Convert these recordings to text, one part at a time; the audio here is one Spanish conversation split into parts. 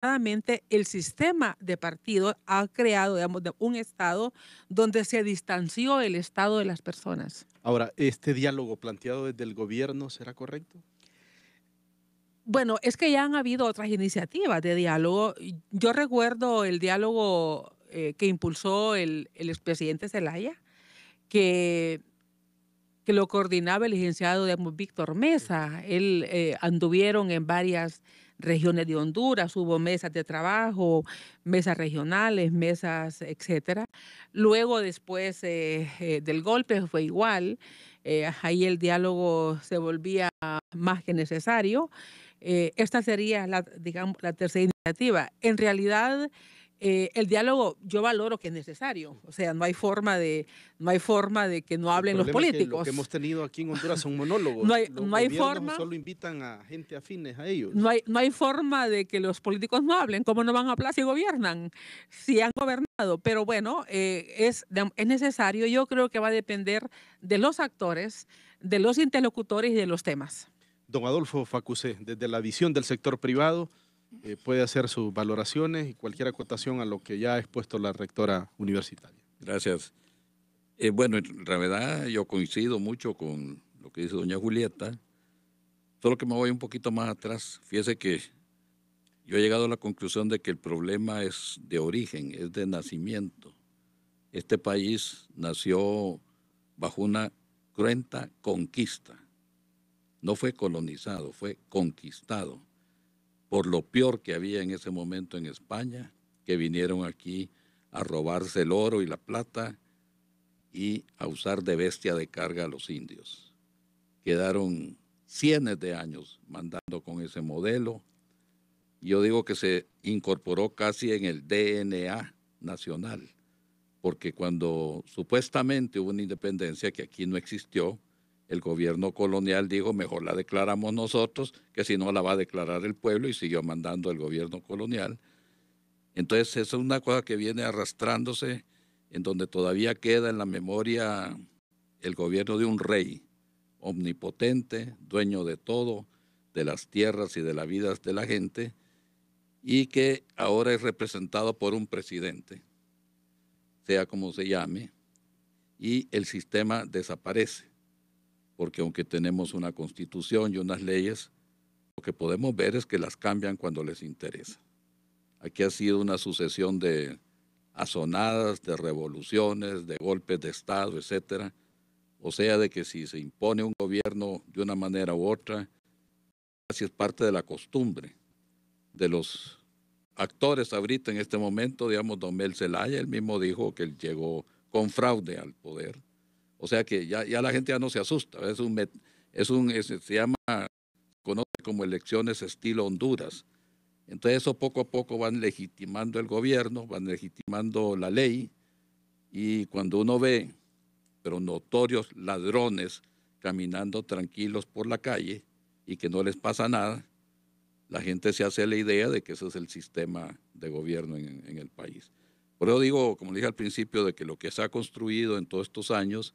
desafortunadamente el sistema de partido ha creado, digamos, un Estado donde se distanció el Estado de las personas. Ahora, ¿este diálogo planteado desde el gobierno será correcto? Bueno, es que ya han habido otras iniciativas de diálogo. Yo recuerdo el diálogo que impulsó el expresidente Zelaya, que que lo coordinaba el licenciado, digamos, Víctor Ujú. Mesa. Él, anduvieron en varias regiones de Honduras, hubo mesas de trabajo, mesas regionales, mesas, etcétera. Luego, después, del golpe fue igual, ahí el diálogo se volvía más que necesario. Esta sería la, digamos, la tercera iniciativa. En realidad, el diálogo yo valoro que es necesario, o sea, no hay forma de que no El hablen los problema es que lo que políticos. hemos tenido aquí en Honduras son No monólogos. hay Los no hay gobiernos forma solo invitan a gente afines a no ellos. hay no hay forma de que los políticos no hablen. ¿Cómo no van a hablar si gobiernan? Si han gobernado. Pero bueno, es necesario. Yo creo que va a depender de los actores, de los interlocutores y de los temas. Don Adolfo Facusé, desde la visión del sector privado, puede hacer sus valoraciones y cualquier acotación a lo que ya ha expuesto la rectora universitaria. Gracias. Bueno, en realidad yo coincido mucho con lo que dice doña Julieta, solo que me voy un poquito más atrás. Fíjese que yo he llegado a la conclusión de que el problema es de origen, es de nacimiento. Este país nació bajo una cruenta conquista. No fue colonizado, fue conquistado por lo peor que había en ese momento en España, que vinieron aquí a robarse el oro y la plata y a usar de bestia de carga a los indios. Quedaron cientos de años mandando con ese modelo. Yo digo que se incorporó casi en el DNA nacional, porque cuando supuestamente hubo una independencia que aquí no existió, el gobierno colonial dijo, mejor la declaramos nosotros, que si no la va a declarar el pueblo, y siguió mandando el gobierno colonial. Entonces, esa es una cosa que viene arrastrándose, en donde todavía queda en la memoria el gobierno de un rey omnipotente, dueño de todo, de las tierras y de las vidas de la gente, y que ahora es representado por un presidente, sea como se llame, y el sistema desaparece, porque aunque tenemos una constitución y unas leyes, lo que podemos ver es que las cambian cuando les interesa. Aquí ha sido una sucesión de azonadas, de revoluciones, de golpes de Estado, etcétera. O sea, de que si se impone un gobierno de una manera u otra, así es parte de la costumbre de los actores ahorita en este momento, digamos, don Mel Zelaya, él mismo dijo que él llegó con fraude al poder. O sea que ya la gente ya no se asusta, se llama, conoce como elecciones estilo Honduras. Entonces eso poco a poco van legitimando el gobierno, van legitimando la ley, y cuando uno ve, pero notorios ladrones caminando tranquilos por la calle y que no les pasa nada, la gente se hace la idea de que ese es el sistema de gobierno en el país. Por eso digo, como dije al principio, de que lo que se ha construido en todos estos años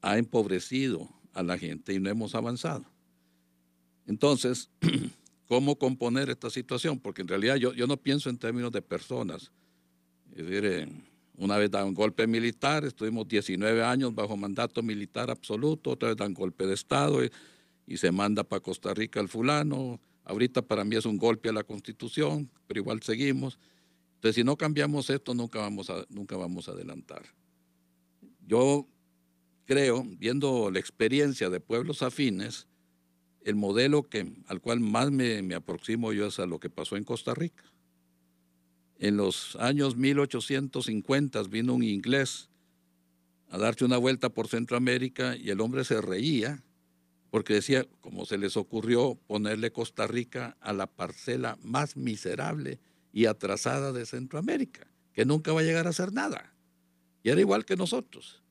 ha empobrecido a la gente y no hemos avanzado. Entonces, ¿cómo componer esta situación? Porque en realidad yo no pienso en términos de personas. Es decir, una vez da un golpe militar, estuvimos 19 años bajo mandato militar absoluto, otra vez dan golpe de Estado y se manda para Costa Rica al fulano. Ahorita para mí es un golpe a la Constitución, pero igual seguimos. Entonces, si no cambiamos esto, nunca vamos a adelantar. Yo creo, viendo la experiencia de pueblos afines, el modelo al cual más me aproximo yo es a lo que pasó en Costa Rica. En los años 1850 vino un inglés a darse una vuelta por Centroamérica y el hombre se reía porque decía, ¿cómo se les ocurrió ponerle Costa Rica a la parcela más miserable y atrasada de Centroamérica, que nunca va a llegar a hacer nada? Y era igual que nosotros.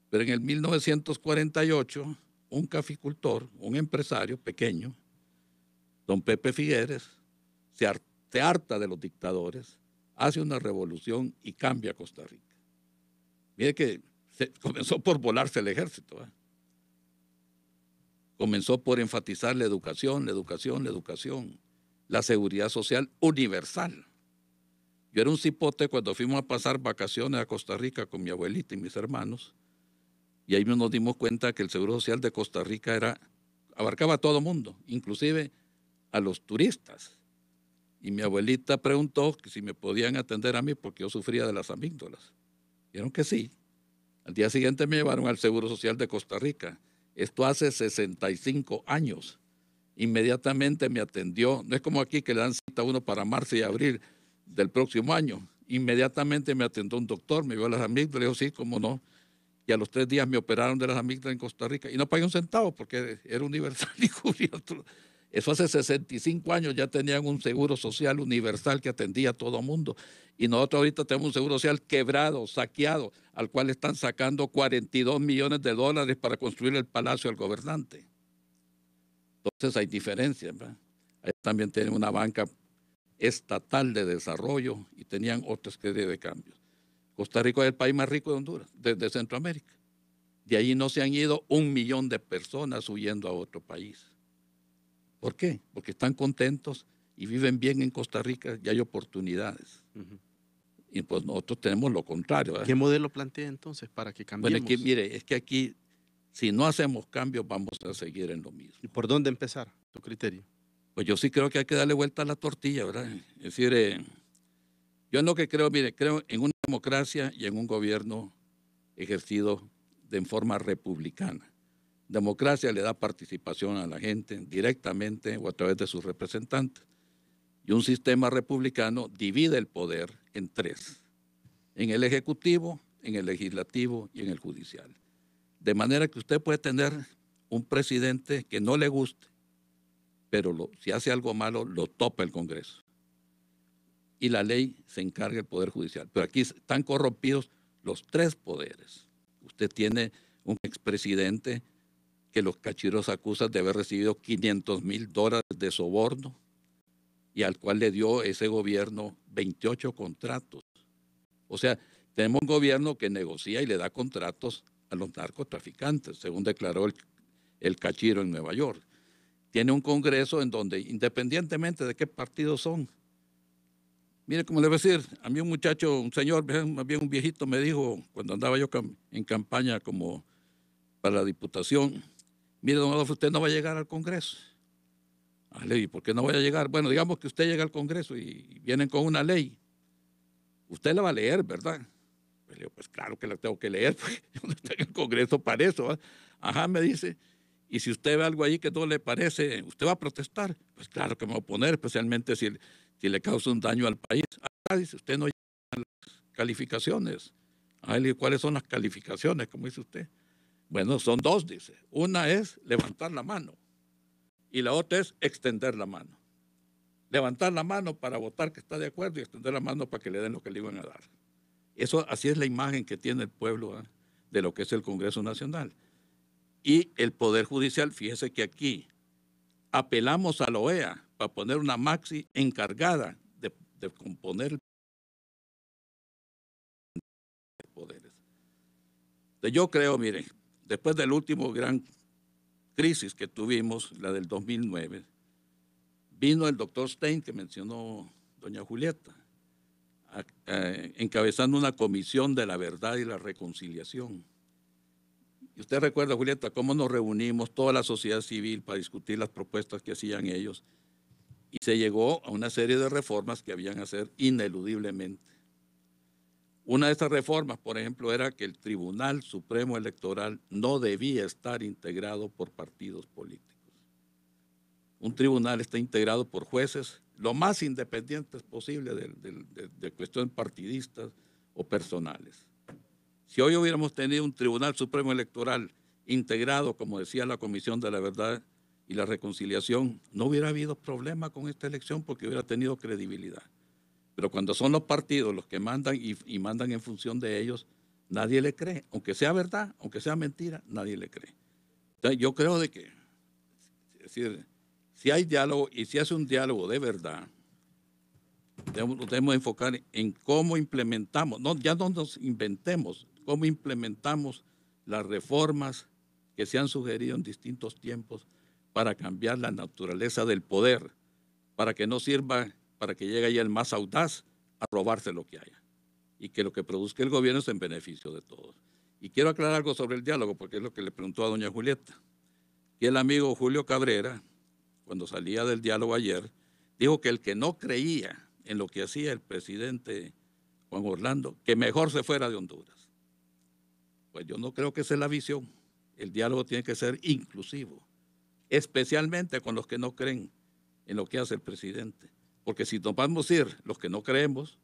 Pero en el 1948, un caficultor, un empresario pequeño, don Pepe Figueres, se harta de los dictadores, hace una revolución y cambia Costa Rica. Mire que comenzó por volarse el ejército. Comenzó por enfatizar la educación, la educación, la educación. la seguridad social universal. Yo era un cipote cuando fuimos a pasar vacaciones a Costa Rica con mi abuelita y mis hermanos, y ahí nos dimos cuenta que el Seguro Social de Costa Rica abarcaba a todo mundo, inclusive a los turistas. Y mi abuelita preguntó que si me podían atender a mí porque yo sufría de las amígdalas. Dijeron que sí. Al día siguiente me llevaron al Seguro Social de Costa Rica. Esto hace 65 años. Inmediatamente me atendió. No es como aquí que le dan cita a uno para marzo y abril del próximo año. Inmediatamente me atendió un doctor, me vio las amígdalas, le dijo, sí, cómo no. Y a los 3 días me operaron de las amígdalas en Costa Rica. Y no pagué un centavo porque era universal y cubría otro. Eso hace 65 años ya tenían un seguro social universal que atendía a todo mundo. Y nosotros ahorita tenemos un seguro social quebrado, saqueado, al cual están sacando 42 millones de dólares para construir el palacio del gobernante. Entonces hay diferencias, ¿verdad? Allá también tienen una banca estatal de desarrollo y tenían otra serie de cambios. Costa Rica es el país más rico de Honduras, de Centroamérica. De ahí no se han ido 1 millón de personas huyendo a otro país. ¿Por qué? Porque están contentos y viven bien en Costa Rica y hay oportunidades. Y pues nosotros tenemos lo contrario, ¿verdad? ¿Qué modelo plantea entonces para que cambiemos? Bueno, mire, es que aquí, si no hacemos cambios, vamos a seguir en lo mismo. ¿Y por dónde empezar, tu criterio? Pues yo sí creo que hay que darle vuelta a la tortilla, ¿verdad? Es decir, yo en lo que creo, mire, creo en una democracia y en un gobierno ejercido de forma republicana. Democracia le da participación a la gente directamente o a través de sus representantes. Y un sistema republicano divide el poder en 3, en el ejecutivo, en el legislativo y en el judicial. De manera que usted puede tener un presidente que no le guste, pero si hace algo malo, lo topa el Congreso. Y la ley se encarga del Poder Judicial. Pero aquí están corrompidos los 3 poderes. Usted tiene un expresidente que los cachiros acusan de haber recibido $500,000 de soborno y al cual le dio ese gobierno 28 contratos. O sea, tenemos un gobierno que negocia y le da contratos a los narcotraficantes, según declaró el cachiro en Nueva York. Tiene un Congreso en donde, independientemente de qué partido son, mire, como le voy a decir, a mí un señor, más bien un viejito me dijo, cuando andaba yo en campaña como para la diputación, mire, don Adolfo, usted no va a llegar al Congreso. Le dije, ¿por qué no voy a llegar? Bueno, digamos que usted llega al Congreso y vienen con una ley. Usted la va a leer, ¿verdad? Pues le digo, pues claro que la tengo que leer, porque yo no estoy en el Congreso para eso, ¿verdad? Ajá, me dice, y si usted ve algo ahí que no le parece, ¿usted va a protestar? Pues claro que me voy a oponer, especialmente si le causa un daño al país. Ah, dice, usted no llega a las calificaciones. Le digo, ¿cuáles son las calificaciones? Como dice usted. Bueno, son 2, dice. Una es levantar la mano y la otra es extender la mano. Levantar la mano para votar que está de acuerdo y extender la mano para que le den lo que le iban a dar. Eso, así es la imagen que tiene el pueblo, ¿eh?, de lo que es el Congreso Nacional. Y el Poder Judicial, fíjese que aquí apelamos a la OEA para poner una maxi encargada de componer poderes. Entonces yo creo, miren, después del último gran crisis que tuvimos, la del 2009, vino el doctor Stein, que mencionó doña Julieta, encabezando una comisión de la verdad y la reconciliación. Y usted recuerda, Julieta, cómo nos reunimos toda la sociedad civil para discutir las propuestas que hacían ellos y se llegó a una serie de reformas que habían que hacer ineludiblemente. Una de esas reformas, por ejemplo, era que el Tribunal Supremo Electoral no debía estar integrado por partidos políticos. Un tribunal está integrado por jueces lo más independientes posible de cuestiones partidistas o personales. Si hoy hubiéramos tenido un Tribunal Supremo Electoral integrado, como decía la Comisión de la Verdad y la Reconciliación, no hubiera habido problema con esta elección porque hubiera tenido credibilidad. Pero cuando son los partidos los que mandan y mandan en función de ellos, nadie le cree. Aunque sea verdad, aunque sea mentira, nadie le cree. Entonces, yo creo de que, es decir, si hay diálogo y si hace un diálogo de verdad, debemos enfocar en cómo implementamos, ya no nos inventemos, cómo implementamos las reformas que se han sugerido en distintos tiempos para cambiar la naturaleza del poder, para que no sirva para que llegue ahí el más audaz a robarse lo que haya y que lo que produzca el gobierno es en beneficio de todos. Y quiero aclarar algo sobre el diálogo, porque es lo que le preguntó a doña Julieta, que el amigo Julio Cabrera, cuando salía del diálogo ayer, dijo que el que no creía en lo que hacía el presidente Juan Orlando, que mejor se fuera de Honduras. Pues yo no creo que esa es la visión. El diálogo tiene que ser inclusivo, especialmente con los que no creen en lo que hace el presidente. Porque si nos vamos a ir los que no creemos,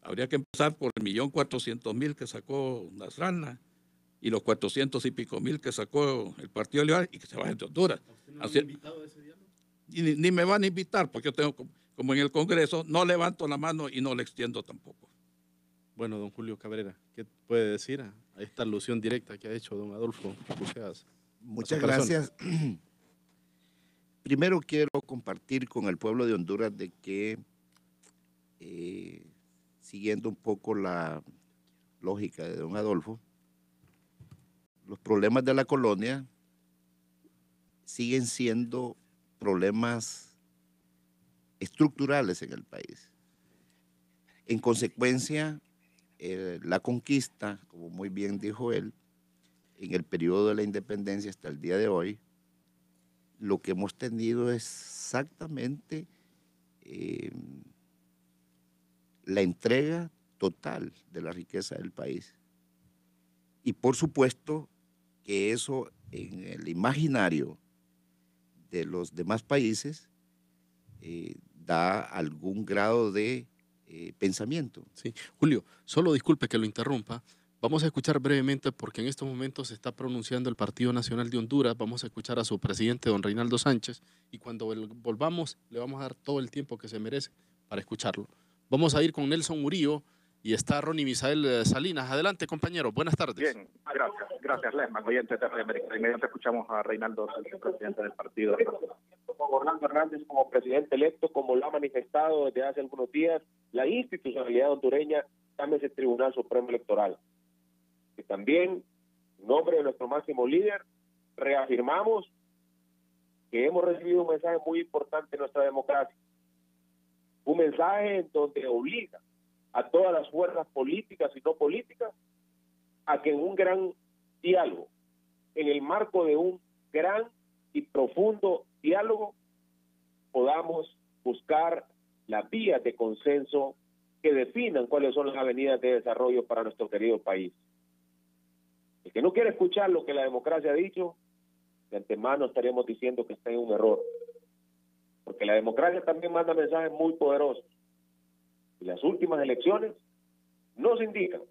habría que empezar por el 1.400.000 que sacó Nasrallah y los 400 y pico mil que sacó el Partido Liberal y que se vayan de Honduras. ¿No han invitado a ese diálogo? Ni me van a invitar, porque yo tengo, como en el Congreso, no levanto la mano y no le extiendo tampoco. Bueno, don Julio Cabrera, ¿qué puede decir a esta alusión directa que ha hecho don Adolfo Uceas? Muchas gracias. Primero quiero compartir con el pueblo de Honduras de que, siguiendo un poco la lógica de don Adolfo, los problemas de la colonia siguen siendo problemas estructurales en el país. En consecuencia, la conquista, como muy bien dijo él, en el periodo de la independencia hasta el día de hoy, lo que hemos tenido es exactamente la entrega total de la riqueza del país. Y por supuesto que eso en el imaginario de los demás países da algún grado de pensamiento. Sí, Julio, solo disculpe que lo interrumpa. Vamos a escuchar brevemente, porque en estos momentos se está pronunciando el Partido Nacional de Honduras. Vamos a escuchar a su presidente, don Reinaldo Sánchez, y cuando volvamos le vamos a dar todo el tiempo que se merece para escucharlo. Vamos a ir con Nelson Murillo y está Ronnie Misael Salinas. Adelante, compañero. Buenas tardes. Bien, gracias, Lesman, oyente de Radio América. Inmediatamente escuchamos a Reinaldo Sánchez, presidente del partido. Juan Orlando Hernández, como presidente electo, como lo ha manifestado desde hace algunos días, la institucionalidad hondureña, llámese el Tribunal Supremo Electoral. Que también, en nombre de nuestro máximo líder, reafirmamos que hemos recibido un mensaje muy importante en nuestra democracia. Un mensaje en donde obliga a todas las fuerzas políticas y no políticas a que en un gran diálogo, en el marco de un gran y profundo diálogo, podamos buscar las vías de consenso que definan cuáles son las avenidas de desarrollo para nuestro querido país. El que no quiere escuchar lo que la democracia ha dicho, de antemano estaríamos diciendo que está en un error. Porque la democracia también manda mensajes muy poderosos. Y las últimas elecciones nos indican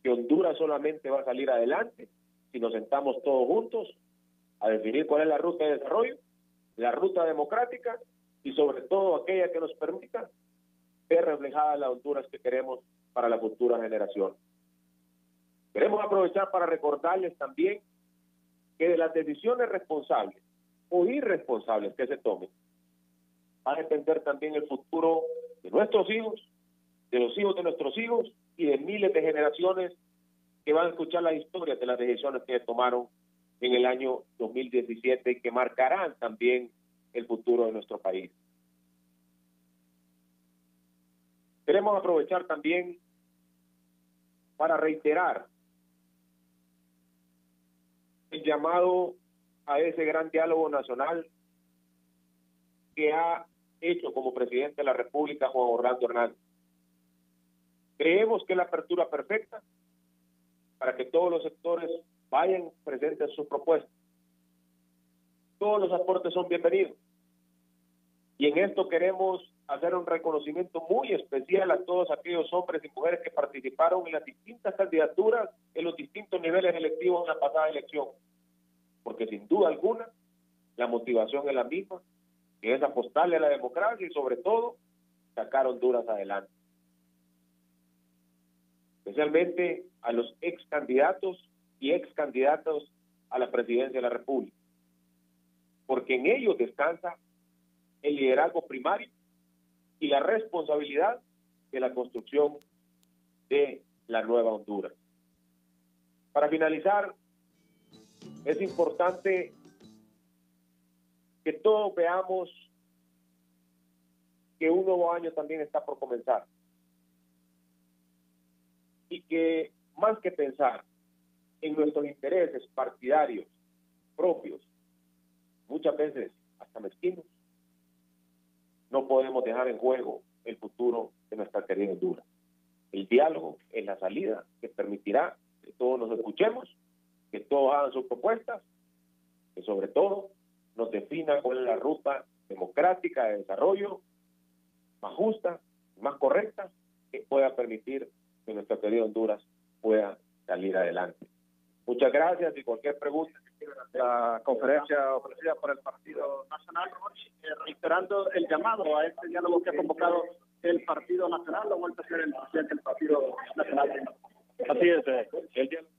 que Honduras solamente va a salir adelante si nos sentamos todos juntos a definir cuál es la ruta de desarrollo, la ruta democrática y sobre todo aquella que nos permita ver reflejada la Honduras que queremos para la futura generación. Queremos aprovechar para recordarles también que de las decisiones responsables o irresponsables que se tomen, va a depender también el futuro de nuestros hijos, de los hijos de nuestros hijos y de miles de generaciones que van a escuchar las historias de las decisiones que tomaron en el año 2017 y que marcarán también el futuro de nuestro país. Queremos aprovechar también para reiterar el llamado a ese gran diálogo nacional que ha hecho como presidente de la República Juan Orlando Hernández. Creemos que es la apertura perfecta para que todos los sectores vayan, presenten sus propuestas. Todos los aportes son bienvenidos. Y en esto queremos hacer un reconocimiento muy especial a todos aquellos hombres y mujeres que participaron en las distintas candidaturas en los distintos niveles electivos en la pasada elección. Porque sin duda alguna, la motivación es la misma, que es apostarle a la democracia y sobre todo, sacar Honduras adelante. Especialmente a los ex candidatos y ex candidatos a la presidencia de la República. Porque en ellos descansa el liderazgo primario y la responsabilidad de la construcción de la nueva Honduras. Para finalizar, es importante que todos veamos que un nuevo año también está por comenzar. Y que más que pensar en nuestros intereses partidarios propios, muchas veces hasta mezquinos, no podemos dejar en juego el futuro de nuestra querida Honduras. El diálogo es la salida que permitirá que todos nos escuchemos, que todos hagan sus propuestas, que sobre todo nos defina cuál es la ruta democrática de desarrollo más justa, más correcta, que pueda permitir que nuestra querida Honduras pueda salir adelante. Muchas gracias y cualquier pregunta que quieran hacer. La conferencia ofrecida por el Partido Nacional, reiterando el llamado a este diálogo que ha convocado el Partido Nacional, lo vuelve a hacer el presidente del Partido Nacional. Así es, el diálogo.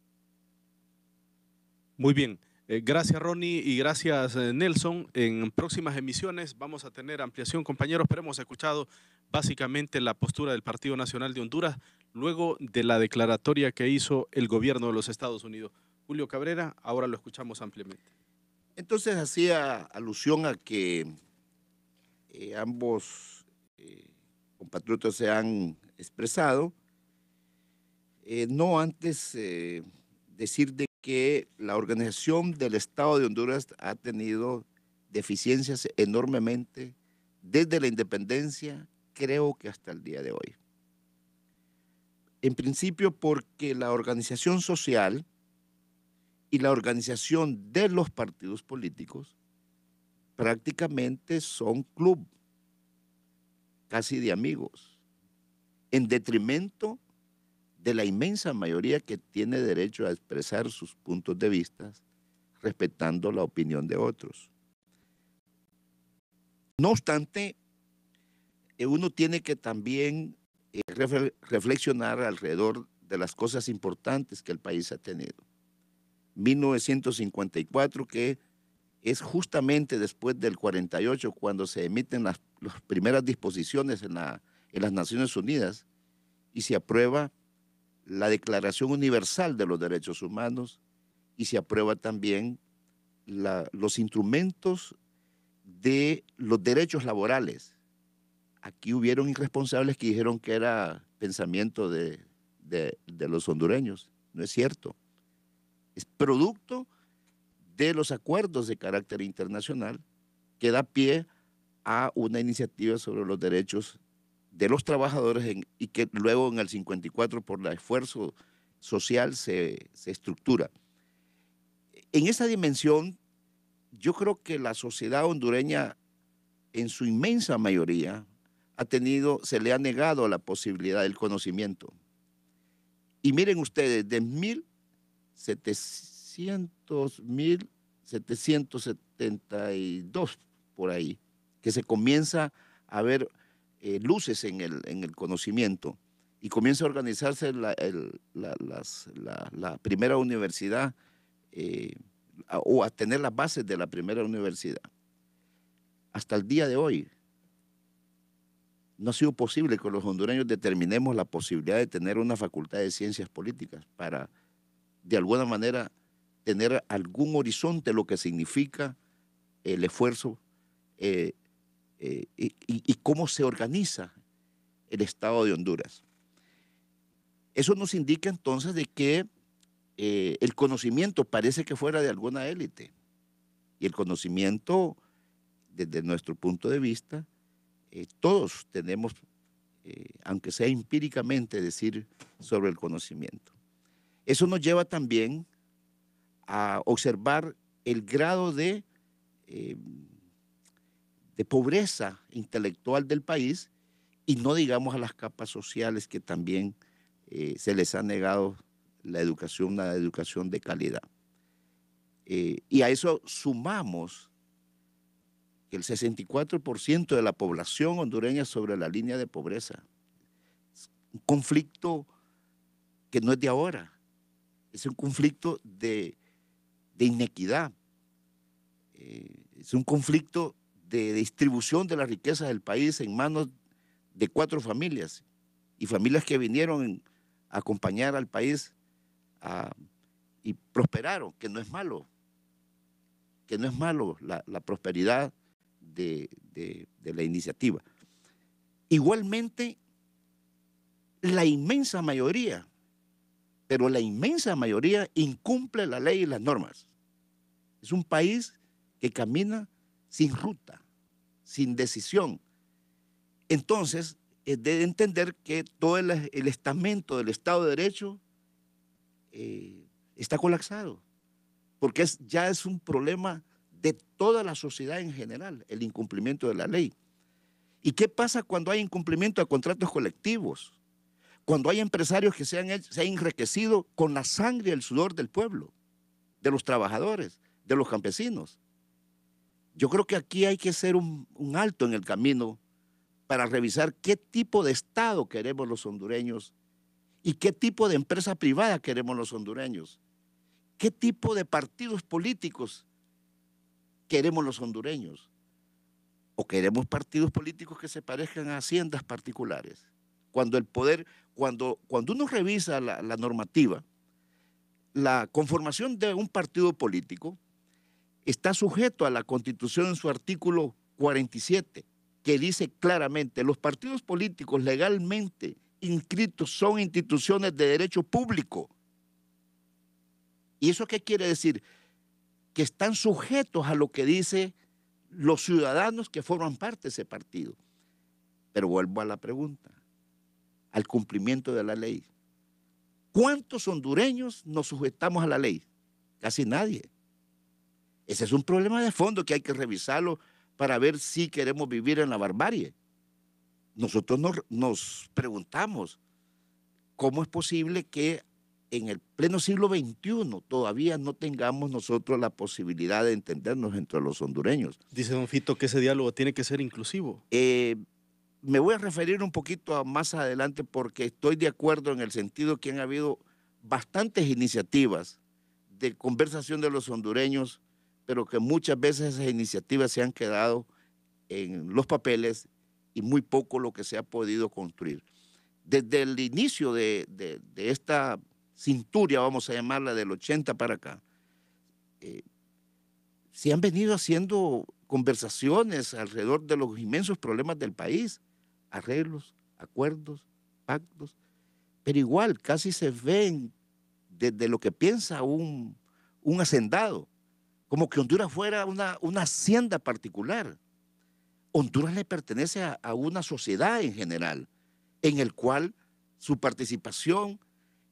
Muy bien. Gracias, Ronnie, y gracias, Nelson. En próximas emisiones vamos a tener ampliación, compañeros, pero hemos escuchado básicamente la postura del Partido Nacional de Honduras luego de la declaratoria que hizo el gobierno de los Estados Unidos. Julio Cabrera, ahora lo escuchamos ampliamente. Entonces hacía alusión a que ambos compatriotas se han expresado, no antes decir de que la organización del Estado de Honduras ha tenido deficiencias enormemente desde la independencia, creo que hasta el día de hoy. En principio porque la organización social y la organización de los partidos políticos prácticamente son club, casi de amigos, en detrimento de la inmensa mayoría que tiene derecho a expresar sus puntos de vista, respetando la opinión de otros. No obstante, uno tiene que también reflexionar alrededor de las cosas importantes que el país ha tenido. 1954, que es justamente después del 48, cuando se emiten las primeras disposiciones en las Naciones Unidas y se aprueba la Declaración Universal de los Derechos Humanos y se aprueba también los instrumentos de los derechos laborales. Aquí hubieron irresponsables que dijeron que era pensamiento de los hondureños. No es cierto. Es producto de los acuerdos de carácter internacional que da pie a una iniciativa sobre los derechos de los trabajadores y que luego en el 54 por el esfuerzo social se estructura. En esa dimensión, yo creo que la sociedad hondureña en su inmensa mayoría se le ha negado la posibilidad del conocimiento. Y miren ustedes, de 1772 por ahí, que se comienza a ver luces en el conocimiento y comienza a organizarse la primera universidad o a tener las bases de la primera universidad. Hasta el día de hoy no ha sido posible que los hondureños determinemos la posibilidad de tener una facultad de ciencias políticas para, de alguna manera, tener algún horizonte de lo que significa el esfuerzo y cómo se organiza el Estado de Honduras. Eso nos indica entonces de que el conocimiento parece que fuera de alguna élite. Y el conocimiento, desde nuestro punto de vista, todos tenemos, aunque sea empíricamente, decir sobre el conocimiento. Eso nos lleva también a observar el grado de pobreza intelectual del país y no digamos a las capas sociales que también se les ha negado una educación de calidad. Y a eso sumamos que el 64% de la población hondureña sobre la línea de pobreza. Un conflicto que no es de ahora, es un conflicto de inequidad, es un conflicto de distribución de la riqueza del país en manos de 4 familias y familias que vinieron a acompañar al país y prosperaron, que no es malo, la prosperidad de la iniciativa. Igualmente, la inmensa mayoría, pero la inmensa mayoría incumple la ley y las normas. Es un país que camina sin ruta, sin decisión. Entonces, es de entender que todo el estamento del Estado de Derecho está colapsado, porque ya es un problema de toda la sociedad en general, el incumplimiento de la ley. ¿Y qué pasa cuando hay incumplimiento de contratos colectivos? Cuando hay empresarios que se han enriquecido con la sangre y el sudor del pueblo, de los trabajadores, de los campesinos. Yo creo que aquí hay que hacer un alto en el camino para revisar qué tipo de Estado queremos los hondureños y qué tipo de empresa privada queremos los hondureños. ¿Qué tipo de partidos políticos queremos los hondureños? ¿O queremos partidos políticos que se parezcan a haciendas particulares? Cuando el poder, cuando uno revisa la normativa, la conformación de un partido político está sujeto a la Constitución en su artículo 47, que dice claramente: los partidos políticos legalmente inscritos son instituciones de derecho público. ¿Y eso qué quiere decir? Que están sujetos a lo que dicen los ciudadanos que forman parte de ese partido. Pero vuelvo a la pregunta, al cumplimiento de la ley. ¿Cuántos hondureños nos sujetamos a la ley? Casi nadie. Ese es un problema de fondo que hay que revisarlo para ver si queremos vivir en la barbarie. Nosotros nos preguntamos, ¿cómo es posible que en el pleno siglo XXI todavía no tengamos nosotros la posibilidad de entendernos entre los hondureños? Dice don Fito que ese diálogo tiene que ser inclusivo. Me voy a referir un poquito más adelante porque estoy de acuerdo en el sentido que han habido bastantes iniciativas de conversación de los hondureños, pero que muchas veces esas iniciativas se han quedado en los papeles y muy poco lo que se ha podido construir. Desde el inicio de esta cinturia, vamos a llamarla, del 80 para acá, se han venido haciendo conversaciones alrededor de los inmensos problemas del país, arreglos, acuerdos, pactos, pero igual casi se ven desde lo que piensa un hacendado, como que Honduras fuera una hacienda particular. Honduras le pertenece a una sociedad en general, en el cual su participación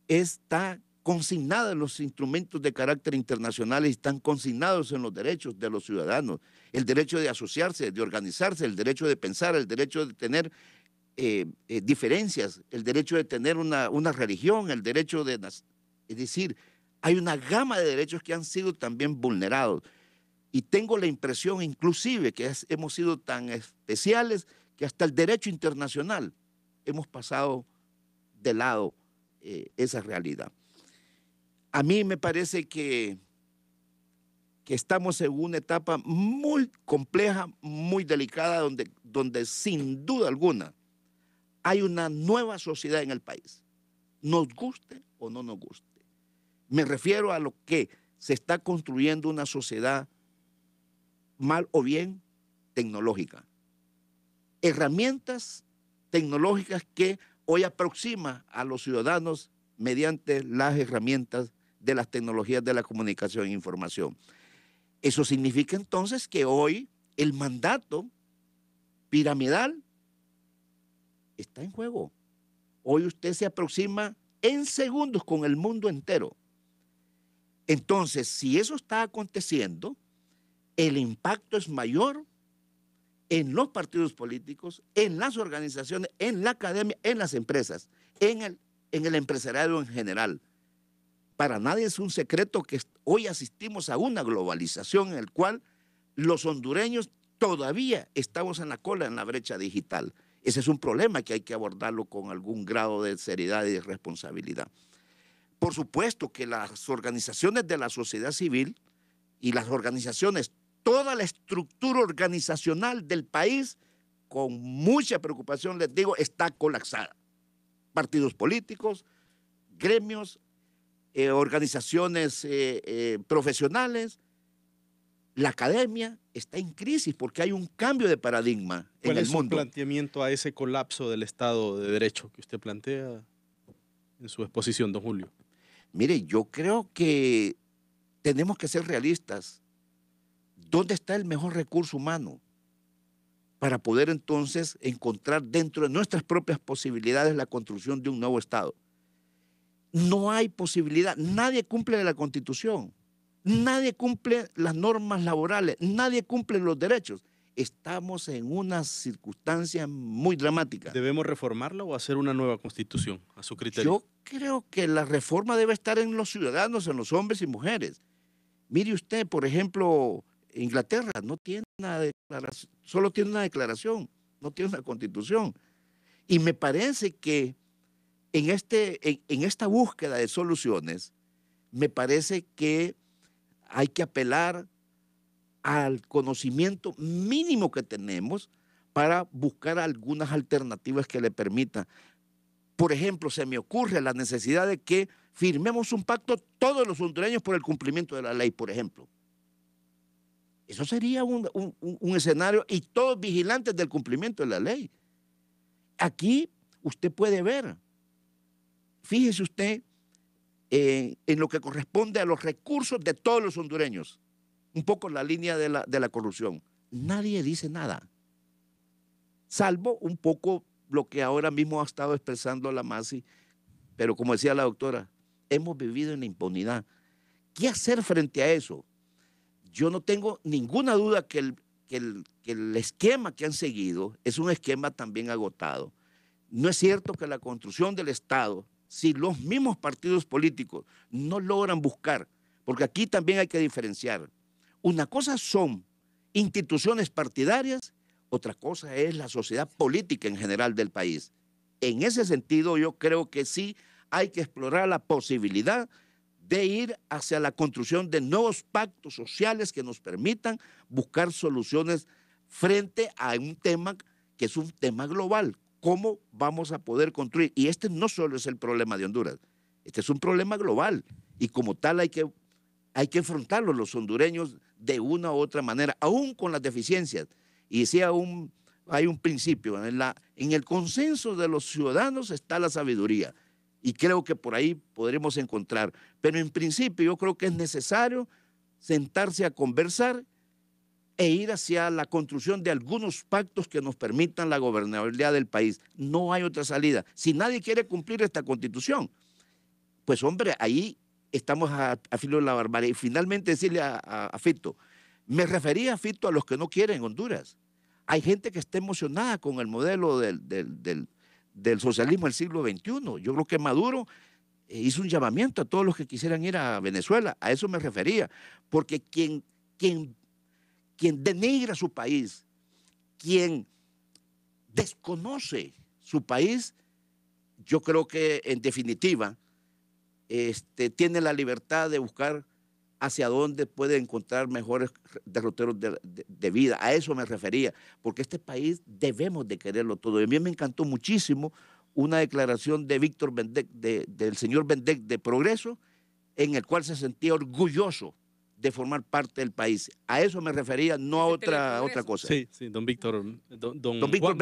está consignada en los instrumentos de carácter internacional y están consignados en los derechos de los ciudadanos. El derecho de asociarse, de organizarse, el derecho de pensar, el derecho de tener diferencias, el derecho de tener una religión, el derecho de... Es decir, hay una gama de derechos que han sido también vulnerados. Y tengo la impresión inclusive que hemos sido tan especiales que hasta el derecho internacional hemos pasado de lado esa realidad. A mí me parece que estamos en una etapa muy compleja, muy delicada, donde sin duda alguna hay una nueva sociedad en el país, nos guste o no nos guste. Me refiero a lo que se está construyendo una sociedad mal o bien tecnológica. Herramientas tecnológicas que hoy aproxima a los ciudadanos mediante las herramientas de las tecnologías de la comunicación e información. Eso significa entonces que hoy el mandato piramidal está en juego. Hoy usted se aproxima en segundos con el mundo entero. Entonces, si eso está aconteciendo, el impacto es mayor en los partidos políticos, en las organizaciones, en la academia, en las empresas, en el empresariado en general. Para nadie es un secreto que hoy asistimos a una globalización en la cual los hondureños todavía estamos en la cola en la brecha digital. Ese es un problema que hay que abordarlo con algún grado de seriedad y de responsabilidad. Por supuesto que las organizaciones de la sociedad civil y las organizaciones, toda la estructura organizacional del país, con mucha preocupación les digo, está colapsada. Partidos políticos, gremios, organizaciones profesionales, La academia está en crisis porque hay un cambio de paradigma en ¿Cuál el es su mundo. planteamiento a ese colapso del Estado de Derecho que usted plantea en su exposición, don Julio? Mire, yo creo que tenemos que ser realistas. ¿Dónde está el mejor recurso humano para poder entonces encontrar dentro de nuestras propias posibilidades la construcción de un nuevo Estado? No hay posibilidad. Nadie cumple la Constitución. Nadie cumple las normas laborales. Nadie cumple los derechos. Estamos en una circunstancia muy dramática. ¿Debemos reformarla o hacer una nueva constitución, a su criterio? Yo creo que la reforma debe estar en los ciudadanos, en los hombres y mujeres. Mire usted, por ejemplo, Inglaterra no tiene una declaración, solo tiene una declaración, no tiene una constitución. Y me parece que en esta búsqueda de soluciones, me parece que hay que apelar al conocimiento mínimo que tenemos para buscar algunas alternativas que le permitan. Por ejemplo, se me ocurre la necesidad de que firmemos un pacto todos los hondureños por el cumplimiento de la ley, por ejemplo. Eso sería un escenario, y todos vigilantes del cumplimiento de la ley. Aquí usted puede ver, fíjese usted, en lo que corresponde a los recursos de todos los hondureños, un poco la línea de la corrupción. Nadie dice nada, salvo un poco lo que ahora mismo ha estado expresando la MASI, pero como decía la doctora, hemos vivido en la impunidad. ¿Qué hacer frente a eso? Yo no tengo ninguna duda que el esquema que han seguido es un esquema también agotado. No es cierto que la construcción del Estado, si los mismos partidos políticos no logran buscar, porque aquí también hay que diferenciar, una cosa son instituciones partidarias, otra cosa es la sociedad política en general del país. En ese sentido, yo creo que sí hay que explorar la posibilidad de ir hacia la construcción de nuevos pactos sociales que nos permitan buscar soluciones frente a un tema que es un tema global. ¿Cómo vamos a poder construir? Y este no solo es el problema de Honduras, este es un problema global y como tal hay que enfrentarlo los hondureños de una u otra manera, aún con las deficiencias. Y decía hay un principio, en el consenso de los ciudadanos está la sabiduría. Y creo que por ahí podremos encontrar. Pero en principio yo creo que es necesario sentarse a conversar e ir hacia la construcción de algunos pactos que nos permitan la gobernabilidad del país. No hay otra salida. Si nadie quiere cumplir esta Constitución, pues hombre, ahí estamos a filo de la barbarie. Y finalmente decirle a Fito, me refería a Fito a los que no quieren Honduras. Hay gente que está emocionada con el modelo del socialismo del siglo XXI. Yo creo que Maduro hizo un llamamiento a todos los que quisieran ir a Venezuela. A eso me refería. Porque quien denigra su país, quien desconoce su país, yo creo que en definitiva tiene la libertad de buscar hacia dónde puede encontrar mejores derroteros de vida. A eso me refería, porque este país debemos de quererlo todo. Y a mí me encantó muchísimo una declaración de Víctor Bendec, del señor Bendec de Progreso, en el cual se sentía orgulloso de formar parte del país. A eso me refería, no a otra cosa. Sí, don Víctor. Don Juan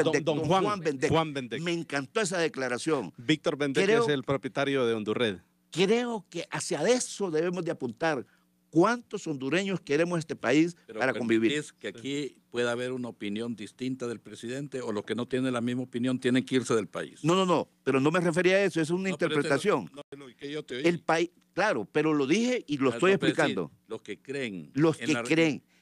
Bendec. Juan Bendec. Me encantó esa declaración. Víctor Bendec es el propietario de Hondurred. Creo que hacia eso debemos de apuntar. ¿Cuántos hondureños queremos este país para convivir? ¿Es que aquí pueda haber una opinión distinta del presidente o los que no tienen la misma opinión tienen que irse del país? No, pero no me refería a eso, es una interpretación. No, lo que yo te oí. El país, claro, pero lo dije y lo estoy explicando. Los que creen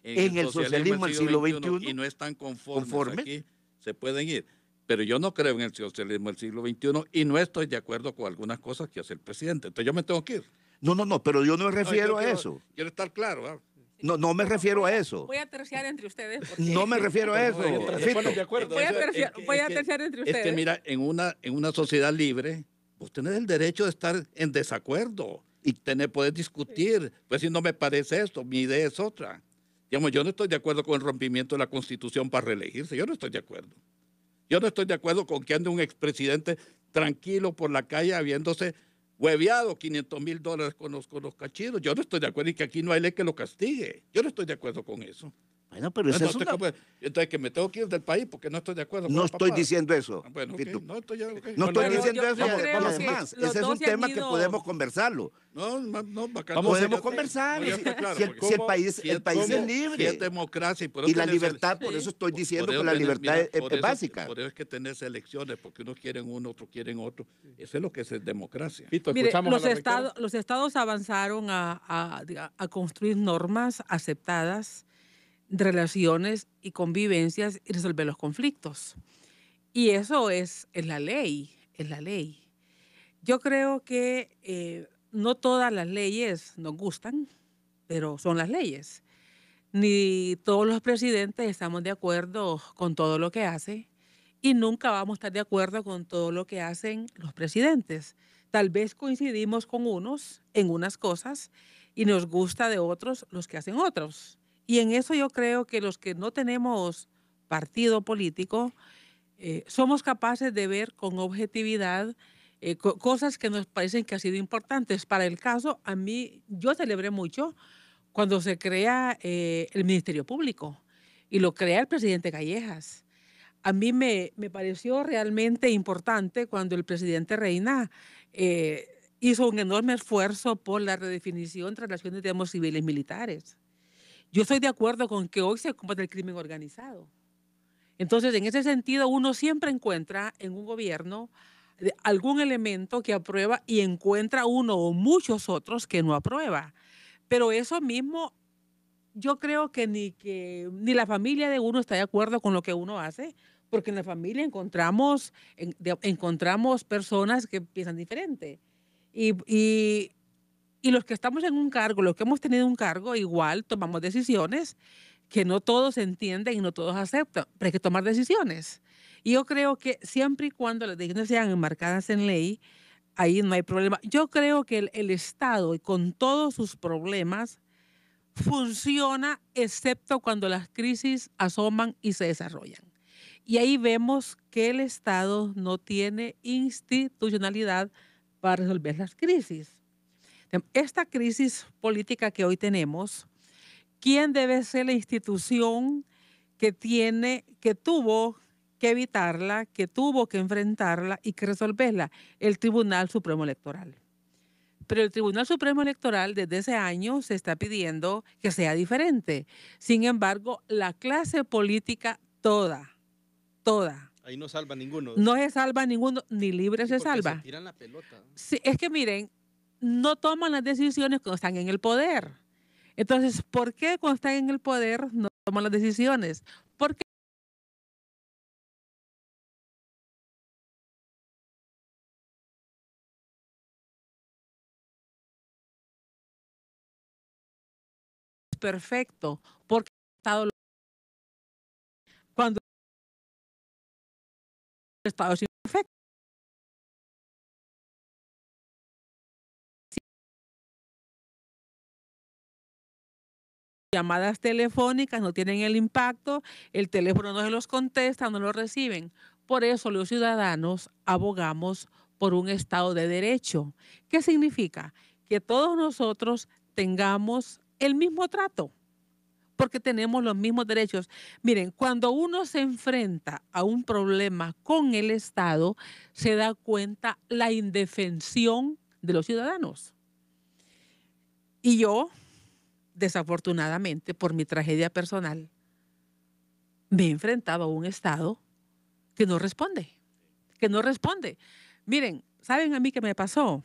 en el socialismo del siglo XXI y no están conformes aquí, se pueden ir. Pero yo no creo en el socialismo del siglo XXI y no estoy de acuerdo con algunas cosas que hace el presidente. Entonces yo me tengo que ir. No, pero yo no me refiero a eso. Quiero estar claro. ¿eh? No me refiero a eso. Voy a terciar entre ustedes. No me refiero a eso. De acuerdo. Voy a terciar entre ustedes. Es que mira, en una sociedad libre, vos tenés el derecho de estar en desacuerdo y poder discutir. Pues si no me parece esto, mi idea es otra. Digamos, yo no estoy de acuerdo con el rompimiento de la Constitución para reelegirse. Yo no estoy de acuerdo. Yo no estoy de acuerdo con que ande un expresidente tranquilo por la calle habiéndose hueveado $500,000 con los cachitos. Yo no estoy de acuerdo y que aquí no hay ley que lo castigue. Yo no estoy de acuerdo con eso. Bueno, pero eso es una... Entonces, que me tengo que ir del país porque no estoy de acuerdo con No la estoy papada. diciendo eso. Bueno, Pitu. okay. No estoy, okay. No estoy Pero diciendo yo eso. Y creo que además, los ese es dos un se han tema que ido- podemos conversarlo. No, bacán. Podemos conversar. No, ya está claro, Si porque el país si es libre. Si es democracia. Y, por Y eso la tenés libertad, por eso estoy diciendo por eso que la tenés- libertad mira, es por eso- básica. Por eso es que tenés elecciones, porque unos quieren uno, otros quieren otro. Eso es lo que es democracia. Fito, Mire, escuchamos a la rectora. los estados avanzaron a construir normas aceptadas de relaciones y convivencias y resolver los conflictos. Y eso es la ley, es la ley. Yo creo que no todas las leyes nos gustan, pero son las leyes. Ni todos los presidentes estamos de acuerdo con todo lo que hace y nunca vamos a estar de acuerdo con todo lo que hacen los presidentes. Tal vez coincidimos con unos en unas cosas y nos gusta de otros los que hacen otros. Y en eso yo creo que los que no tenemos partido político somos capaces de ver con objetividad cosas que nos parecen que han sido importantes. Para el caso, a mí, yo celebré mucho cuando se crea el Ministerio Público y lo crea el presidente Callejas. A mí me pareció realmente importante cuando el presidente Reina hizo un enorme esfuerzo por la redefinición de relaciones, digamos, civiles militares. Yo estoy de acuerdo con que hoy se combate el crimen organizado. Entonces, en ese sentido, uno siempre encuentra en un gobierno algún elemento que aprueba y encuentra uno o muchos otros que no aprueba. Pero eso mismo, yo creo que ni la familia de uno está de acuerdo con lo que uno hace, porque en la familia encontramos personas que piensan diferente. Y los que estamos en un cargo, los que hemos tenido un cargo, igual tomamos decisiones que no todos entienden y no todos aceptan, pero hay que tomar decisiones. Y yo creo que siempre y cuando las decisiones sean enmarcadas en ley, ahí no hay problema. Yo creo que el Estado, y con todos sus problemas, funciona excepto cuando las crisis asoman y se desarrollan. Y ahí vemos que el Estado no tiene institucionalidad para resolver las crisis. Esta crisis política que hoy tenemos, ¿quién debe ser la institución que tuvo que evitarla, que tuvo que enfrentarla y que resolverla? El Tribunal Supremo Electoral. Pero el Tribunal Supremo Electoral desde ese año se está pidiendo que sea diferente. Sin embargo, la clase política toda, Ahí no salva ninguno. no se salva ninguno, ni libre se salva. Se tiran la pelota. Sí, es que miren, no toman las decisiones cuando están en el poder. Entonces, ¿por qué cuando están en el poder no toman las decisiones? Porque es perfecto, porque el Estado cuando el Estado es imperfecto. Llamadas telefónicas no tienen el impacto, el teléfono no se los contesta, no lo reciben. Por eso los ciudadanos abogamos por un Estado de Derecho. ¿Qué significa? Que todos nosotros tengamos el mismo trato, porque tenemos los mismos derechos. Miren, cuando uno se enfrenta a un problema con el Estado, se da cuenta la indefensión de los ciudadanos. Y yo, desafortunadamente, por mi tragedia personal, me he enfrentado a un Estado que no responde, Miren, ¿saben a mí qué me pasó?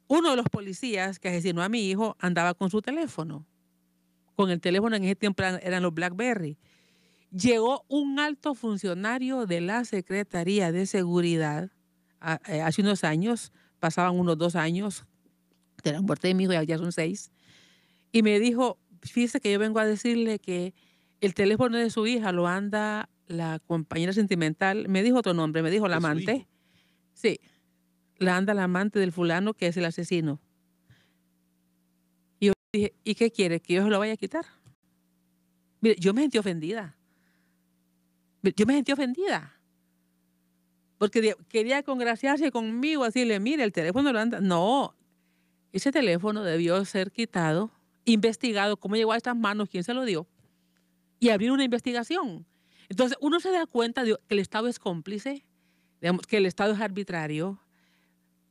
Uno de los policías que asesinó a mi hijo andaba con su teléfono. Con el teléfono en ese tiempo eran los BlackBerry. Llegó un alto funcionario de la Secretaría de Seguridad hace unos años, pasaban unos 2 años de la muerte de mi hijo, ya son 6, y me dijo, fíjese que yo vengo a decirle que el teléfono de su hija lo anda la compañera sentimental, me dijo otro nombre, me dijo la amante. Sí, la anda la amante del fulano que es el asesino. Y yo dije, ¿y qué quiere? ¿Que yo se lo vaya a quitar? Mire, yo me sentí ofendida. porque quería congraciarse conmigo, decirle, mire, el teléfono lo anda. No, ese teléfono debió ser quitado, investigado, cómo llegó a estas manos, quién se lo dio, y abrir una investigación. Entonces, uno se da cuenta de que el Estado es cómplice, digamos, que el Estado es arbitrario,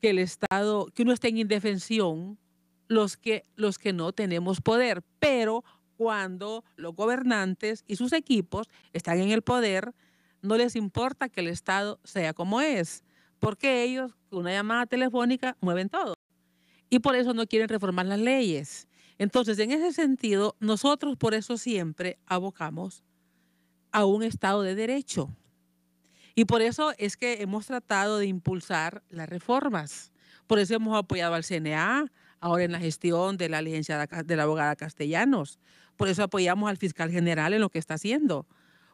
que el Estado, que uno está en indefensión, los que no tenemos poder. Pero cuando los gobernantes y sus equipos están en el poder, no les importa que el Estado sea como es, porque ellos, con una llamada telefónica, mueven todo. Y por eso no quieren reformar las leyes. Entonces, en ese sentido, nosotros por eso siempre abocamos a un Estado de Derecho. Y por eso es que hemos tratado de impulsar las reformas. Por eso hemos apoyado al CNA, ahora en la gestión de la licenciada, de la abogada Castellanos. Por eso apoyamos al fiscal general en lo que está haciendo.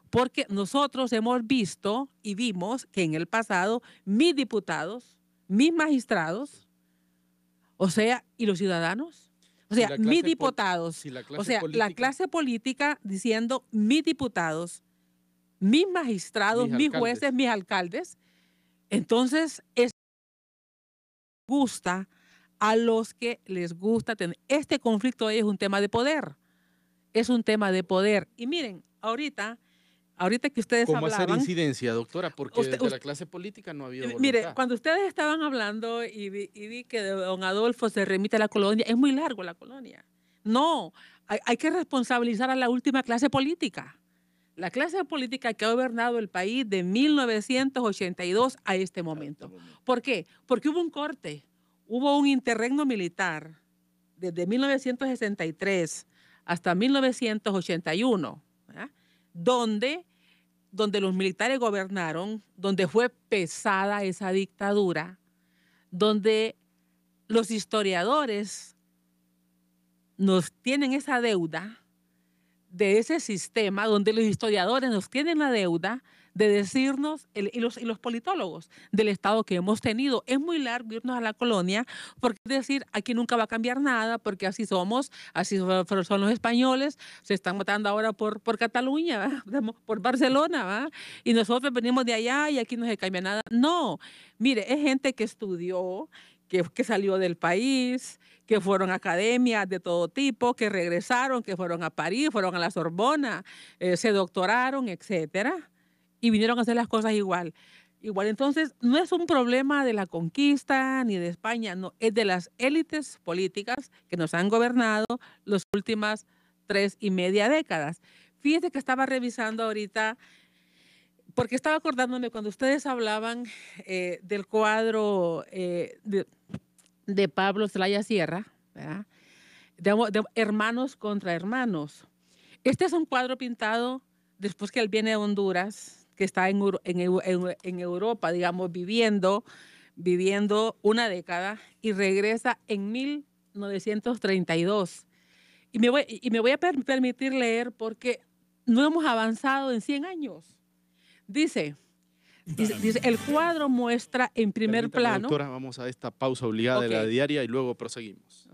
Porque nosotros hemos visto y vimos que en el pasado mis diputados, mis magistrados, o sea, y los ciudadanos, o sea, mis diputados, o sea, la clase política diciendo mis diputados, mis magistrados, mis jueces, mis alcaldes. Entonces, gusta a los que les gusta tener. Este conflicto hoy es un tema de poder. Es un tema de poder. Y miren, ahorita que ustedes ¿Cómo hablaban... hacer incidencia, doctora? Porque desde la clase política no ha habido voluntad. Mire, cuando ustedes estaban hablando y vi que don Adolfo se remite a la colonia, es muy largo la colonia. No, hay que responsabilizar a la última clase política. La clase política que ha gobernado el país de 1982 a este momento. ¿Por qué? Porque hubo un corte, hubo un interregno militar desde 1963 hasta 1981, ¿verdad? Donde los militares gobernaron, donde fue pesada esa dictadura, donde los historiadores nos tienen esa deuda de ese sistema, donde los historiadores nos tienen la deuda de decirnos, y los politólogos, del Estado que hemos tenido. Es muy largo irnos a la colonia, porque decir, aquí nunca va a cambiar nada, porque así somos, así son los españoles, se están matando ahora por Cataluña, ¿verdad? Por Barcelona, ¿verdad? Y nosotros venimos de allá y aquí no se cambia nada. No, mire, es gente que estudió, que salió del país, que fueron a academias de todo tipo, que regresaron, que fueron a París, fueron a la Sorbona, se doctoraron, etcétera, y vinieron a hacer las cosas igual. Entonces, no es un problema de la conquista ni de España, no, es de las élites políticas que nos han gobernado las últimas 3.5 décadas. Fíjense que estaba revisando ahorita, porque estaba acordándome cuando ustedes hablaban del cuadro de Pablo Zelaya Sierra, ¿verdad? De hermanos contra hermanos. Este es un cuadro pintado después que él viene de Honduras, que está en Europa, digamos, viviendo una década, y regresa en 1932. Y me voy a permitir leer porque no hemos avanzado en 100 años. Dice, el cuadro muestra en primer plano... Doctora, vamos a esta pausa obligada de la diaria y luego proseguimos.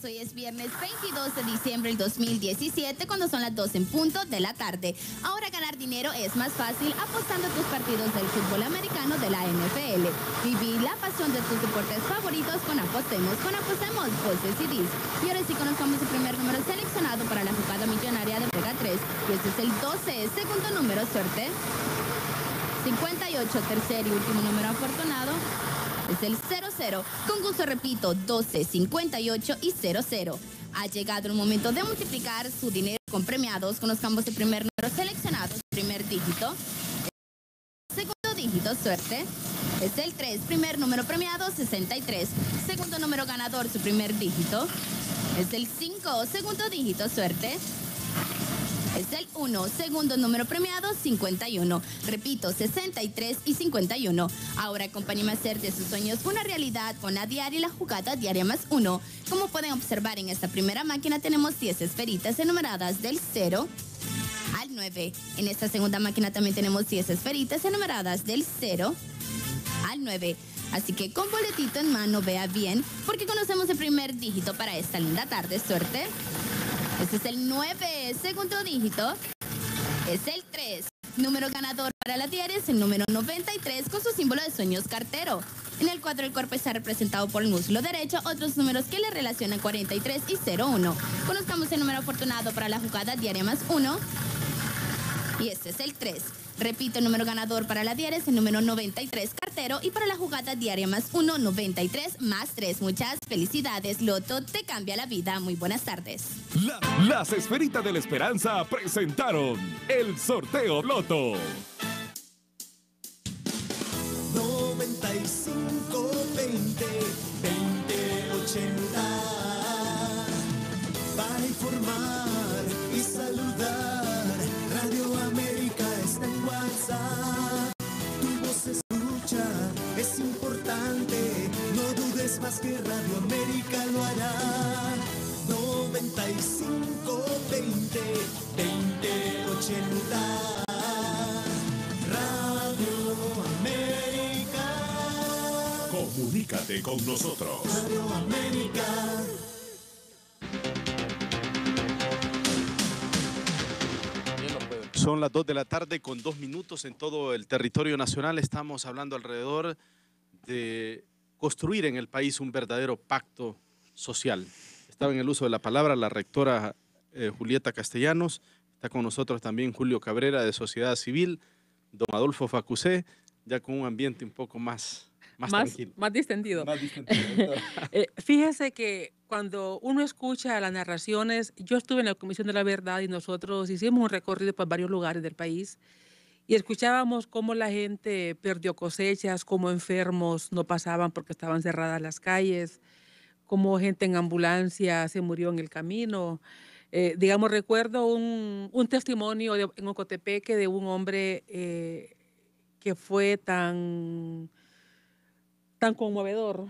Hoy es viernes 22 de diciembre del 2017, cuando son las 12 en punto de la tarde. Ahora ganar dinero es más fácil apostando a tus partidos del fútbol americano de la NFL. Viví la pasión de tus deportes favoritos con Apostemos. Con Apostemos, voces y dis. Y ahora sí conozcamos el primer número seleccionado para la jugada millonaria de Vega 3. Y este es el 12, segundo número, suerte. 58, tercer y último número afortunado. Es el 00. Con gusto repito, 12, 58 y 00. Ha llegado el momento de multiplicar su dinero con premiados. Conozcamos el primer número seleccionado, primer dígito. Segundo dígito, suerte. Es el 3, primer número premiado, 63. Segundo número ganador, su primer dígito. Es el 5, segundo dígito, suerte. Es el 1, segundo número premiado, 51. Repito, 63 y 51. Ahora acompáñame a hacer de sus sueños una realidad con la diaria y la jugada diaria más 1. Como pueden observar, en esta primera máquina tenemos 10 esferitas enumeradas del 0 al 9. En esta segunda máquina también tenemos 10 esferitas enumeradas del 0 al 9. Así que con boletito en mano, vea bien, porque conocemos el primer dígito para esta linda tarde. Suerte. Este es el 9, segundo dígito. Es el 3. Número ganador para la diaria es el número 93 con su símbolo de sueños cartero. En el cuadro del cuerpo está representado por el muslo derecho, otros números que le relacionan 43 y 01. Conozcamos el número afortunado para la jugada diaria más 1. Y este es el 3. Repito, el número ganador para la diaria es el número 93 cartero y para la jugada diaria más 1, 93 más 3. Muchas felicidades, Loto, te cambia la vida. Muy buenas tardes. Las Esferitas de la Esperanza presentaron el sorteo Loto. 95 20 20 80 para informar y saludar. Radio América está en WhatsApp. Tu voz se escucha, es importante. No dudes más que Radio América lo hará. 95 20 20 80 Radio América. Comunícate con nosotros. Radio América. Son las 2 de la tarde con 2 minutos en todo el territorio nacional. Estamos hablando alrededor de construir en el país un verdadero pacto social. Estaba en el uso de la palabra la rectora Julieta Castellanos. Está con nosotros también Julio Cabrera de Sociedad Civil, don Adolfo Facusé, ya con un ambiente un poco más tranquilo. Más distendido. Más distendido. Fíjese que cuando uno escucha las narraciones, yo estuve en la Comisión de la Verdad y nosotros hicimos un recorrido por varios lugares del país y escuchábamos cómo la gente perdió cosechas, cómo enfermos no pasaban porque estaban cerradas las calles, cómo gente en ambulancia se murió en el camino. Digamos, recuerdo un testimonio en Ocotepeque de un hombre que fue tan conmovedor,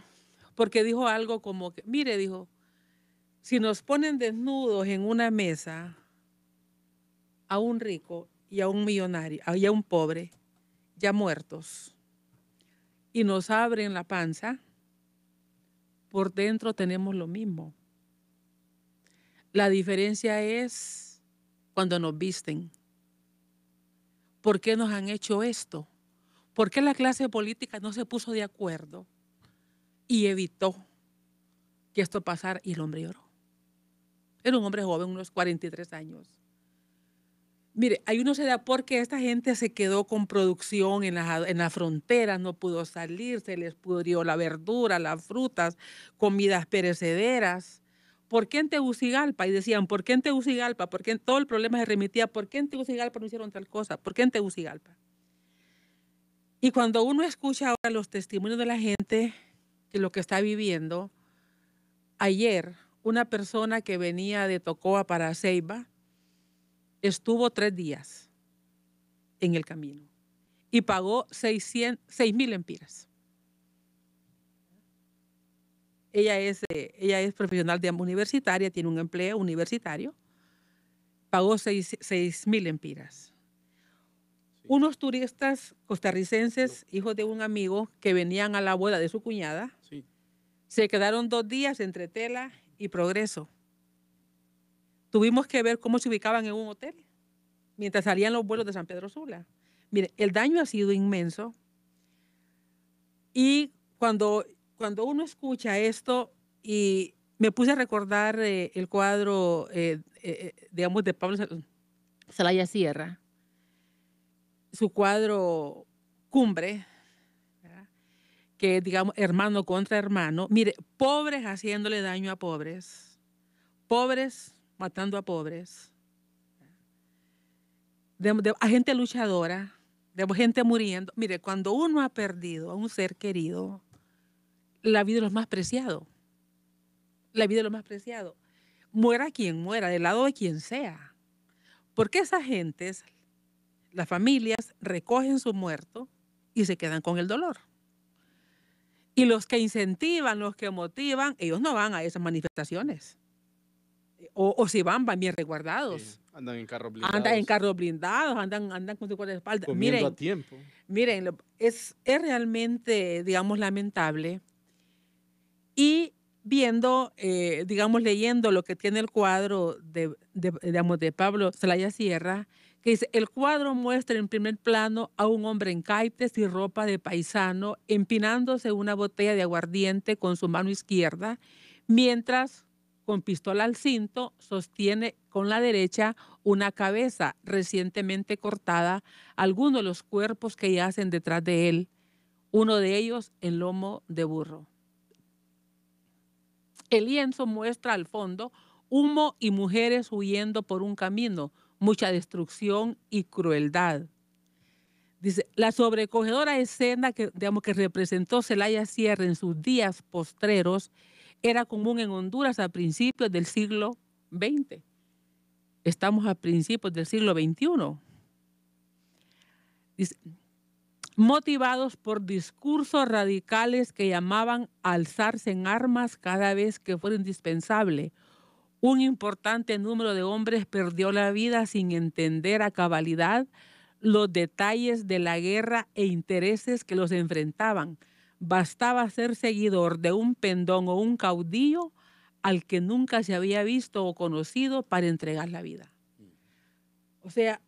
porque dijo algo como que, mire, dijo, si nos ponen desnudos en una mesa a un rico y a un millonario, y a un pobre, ya muertos, y nos abren la panza, por dentro tenemos lo mismo. La diferencia es cuando nos visten. ¿Por qué nos han hecho esto? ¿Por qué la clase política no se puso de acuerdo y evitó que esto pasara? Y el hombre lloró. Era un hombre joven, unos 43 años. Mire, ahí uno se da por qué esta gente se quedó con producción en las fronteras, no pudo salir, se les pudrió la verdura, las frutas, comidas perecederas. ¿Por qué en Tegucigalpa? Y decían, ¿por qué en Tegucigalpa? ¿Por qué todo el problema se remitía? ¿Por qué en Tegucigalpa no hicieron tal cosa? ¿Por qué en Tegucigalpa? Y cuando uno escucha ahora los testimonios de la gente que lo que está viviendo, ayer una persona que venía de Tocoa para Ceiba estuvo 3 días en el camino y pagó 6,000 lempiras. Ella es profesional de universitaria, tiene un empleo universitario, pagó 6,000 lempiras. Unos turistas costarricenses, hijos de un amigo, que venían a la boda de su cuñada, Sí. se quedaron 2 días entre Tela y Progreso. Tuvimos que ver cómo se ubicaban en un hotel mientras salían los vuelos de San Pedro Sula. Mire, el daño ha sido inmenso. Y cuando uno escucha esto, y me puse a recordar el cuadro, digamos, de Pablo Zelaya Sierra, su cuadro Cumbre, ¿verdad? Que digamos hermano contra hermano. Mire, pobres haciéndole daño a pobres, pobres matando a pobres, a gente luchadora, de gente muriendo. Mire, cuando uno ha perdido a un ser querido, la vida es lo más preciado. La vida es lo más preciado. Muera quien muera, del lado de quien sea. Porque esas gentes, las familias, recogen su muerto y se quedan con el dolor. Y los que incentivan, los que motivan, ellos no van a esas manifestaciones. O si van bien resguardados. Sí, andan en carros blindados. Andan en carros blindados, andan con su guardaespaldas. Comiendo a tiempo. Miren, es realmente, digamos, lamentable. Y viendo, digamos, leyendo lo que tiene el cuadro de Pablo Zelaya Sierra, que dice, el cuadro muestra en primer plano a un hombre en caites y ropa de paisano, empinándose una botella de aguardiente con su mano izquierda, mientras con pistola al cinto sostiene con la derecha una cabeza recientemente cortada, algunos de los cuerpos que yacen detrás de él, uno de ellos en lomo de burro. El lienzo muestra al fondo humo y mujeres huyendo por un camino, mucha destrucción y crueldad. Dice, la sobrecogedora escena que, digamos, que representó Celaya Sierra en sus días postreros era común en Honduras a principios del siglo XX. Estamos a principios del siglo XXI. Dice, motivados por discursos radicales que llamaban a alzarse en armas cada vez que fuera indispensable. Un importante número de hombres perdió la vida sin entender a cabalidad los detalles de la guerra e intereses que los enfrentaban. Bastaba ser seguidor de un pendón o un caudillo al que nunca se había visto o conocido para entregar la vida. O sea,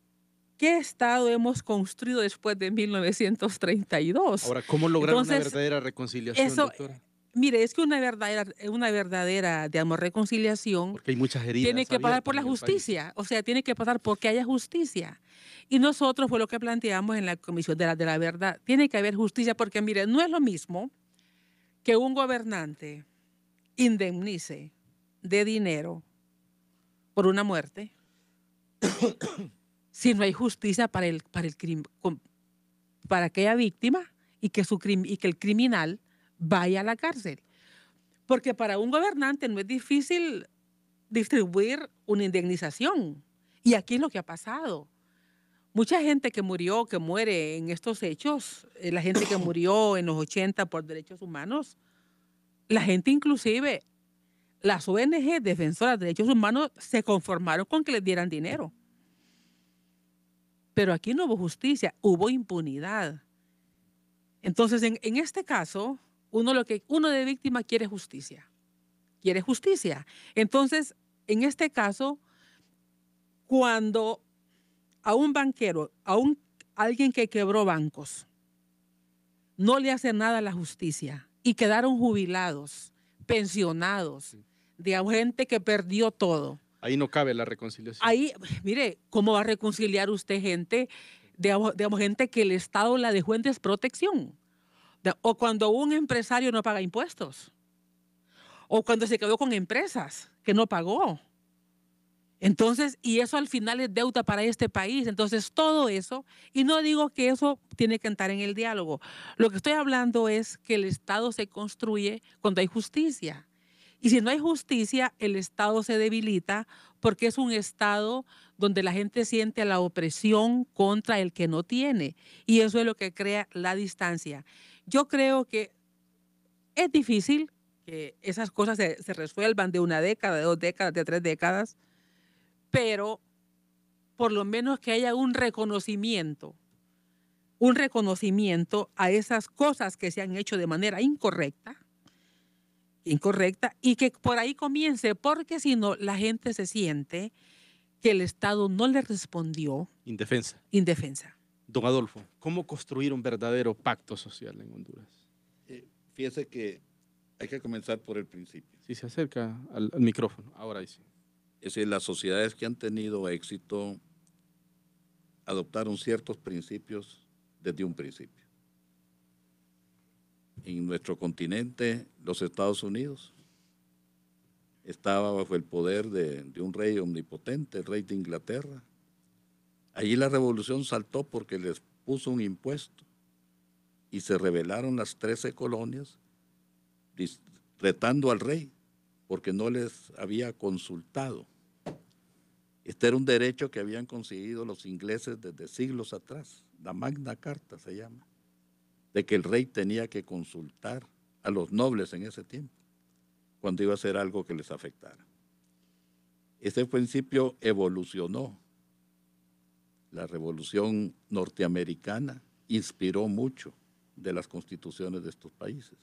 ¿qué Estado hemos construido después de 1932? Ahora, ¿cómo lograr Entonces, una verdadera reconciliación, eso, doctora? Mire, es que una verdadera, digamos, reconciliación Porque hay muchas heridas tiene que pasar por la abiertas en el país. justicia. O sea, tiene que pasar porque haya justicia. Y nosotros fue lo que planteamos en la Comisión de la Verdad. Tiene que haber justicia porque, mire, no es lo mismo que un gobernante indemnice de dinero por una muerte si no hay justicia para aquella víctima y que el criminal vaya a la cárcel. Porque para un gobernante no es difícil distribuir una indemnización. Y aquí es lo que ha pasado. Mucha gente que murió, que muere en estos hechos, la gente que murió en los 80 por derechos humanos, la gente inclusive, las ONG defensoras de derechos humanos se conformaron con que les dieran dinero. Pero aquí no hubo justicia, hubo impunidad. Entonces, en este caso, uno de víctima quiere justicia. Quiere justicia. Entonces, en este caso, cuando a un banquero, alguien que quebró bancos, no le hace nada a la justicia y quedaron jubilados, pensionados, digamos, gente que perdió todo. Ahí no cabe la reconciliación. Ahí, mire, ¿cómo va a reconciliar usted gente, digamos, gente que el Estado la dejó en desprotección? O cuando un empresario no paga impuestos. O cuando se quedó con empresas que no pagó. Entonces, y eso al final es deuda para este país. Entonces, todo eso, y no digo que eso tiene que entrar en el diálogo. Lo que estoy hablando es que el Estado se construye cuando hay justicia. Y si no hay justicia, el Estado se debilita porque es un Estado donde la gente siente la opresión contra el que no tiene. Y eso es lo que crea la distancia. Yo creo que es difícil que esas cosas se resuelvan de una década, de 2 décadas, de 3 décadas, pero por lo menos que haya un reconocimiento a esas cosas que se han hecho de manera incorrecta, y que por ahí comience, porque si no, la gente se siente que el Estado no le respondió. Indefensa. Don Adolfo, ¿cómo construir un verdadero pacto social en Honduras? Fíjese que hay que comenzar por el principio. Si se acerca al micrófono, ahora sí. Es decir, las sociedades que han tenido éxito adoptaron ciertos principios desde un principio. En nuestro continente, los Estados Unidos, estaba bajo el poder de un rey omnipotente, el rey de Inglaterra. Allí la revolución saltó porque les puso un impuesto y se rebelaron las 13 colonias retando al rey porque no les había consultado. Este era un derecho que habían conseguido los ingleses desde siglos atrás, la Magna Carta se llama, de que el rey tenía que consultar a los nobles en ese tiempo, cuando iba a hacer algo que les afectara. Ese principio evolucionó. La Revolución norteamericana inspiró mucho de las constituciones de estos países.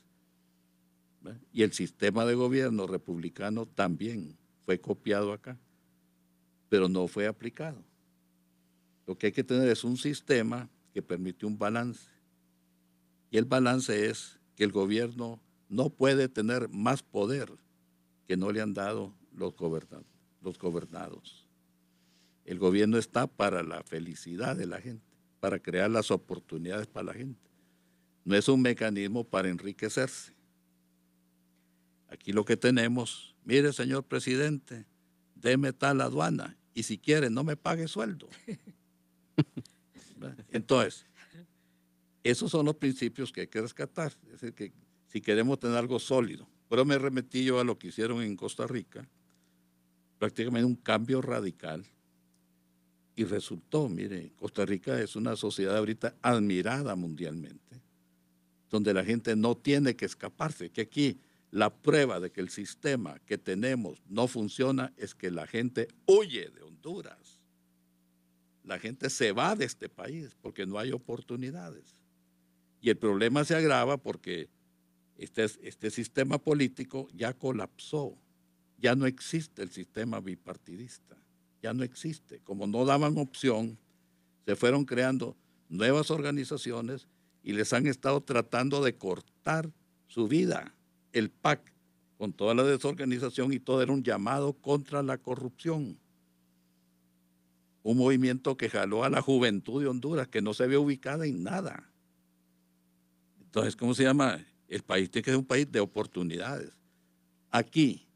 Y el sistema de gobierno republicano también fue copiado acá, pero no fue aplicado. Lo que hay que tener es un sistema que permite un balance. Y el balance es que el gobierno no puede tener más poder que no le han dado los gobernados. El gobierno está para la felicidad de la gente, para crear las oportunidades para la gente. No es un mecanismo para enriquecerse. Aquí lo que tenemos, mire, señor presidente, deme tal aduana y si quiere no me pague sueldo. Entonces, esos son los principios que hay que rescatar. Es decir, que si queremos tener algo sólido. Pero me remetí yo a lo que hicieron en Costa Rica, prácticamente un cambio radical. Y resultó, mire, Costa Rica es una sociedad ahorita admirada mundialmente, donde la gente no tiene que escaparse, que aquí la prueba de que el sistema que tenemos no funciona es que la gente huye de Honduras. La gente se va de este país porque no hay oportunidades. Y el problema se agrava porque este sistema político ya colapsó. Ya no existe el sistema bipartidista. Ya no existe. Como no daban opción, se fueron creando nuevas organizaciones y les han estado tratando de cortar su vida. El PAC, con toda la desorganización y todo, era un llamado contra la corrupción. Un movimiento que jaló a la juventud de Honduras, que no se ve ubicada en nada. Entonces, ¿cómo se llama? El país tiene que ser un país de oportunidades. Aquí,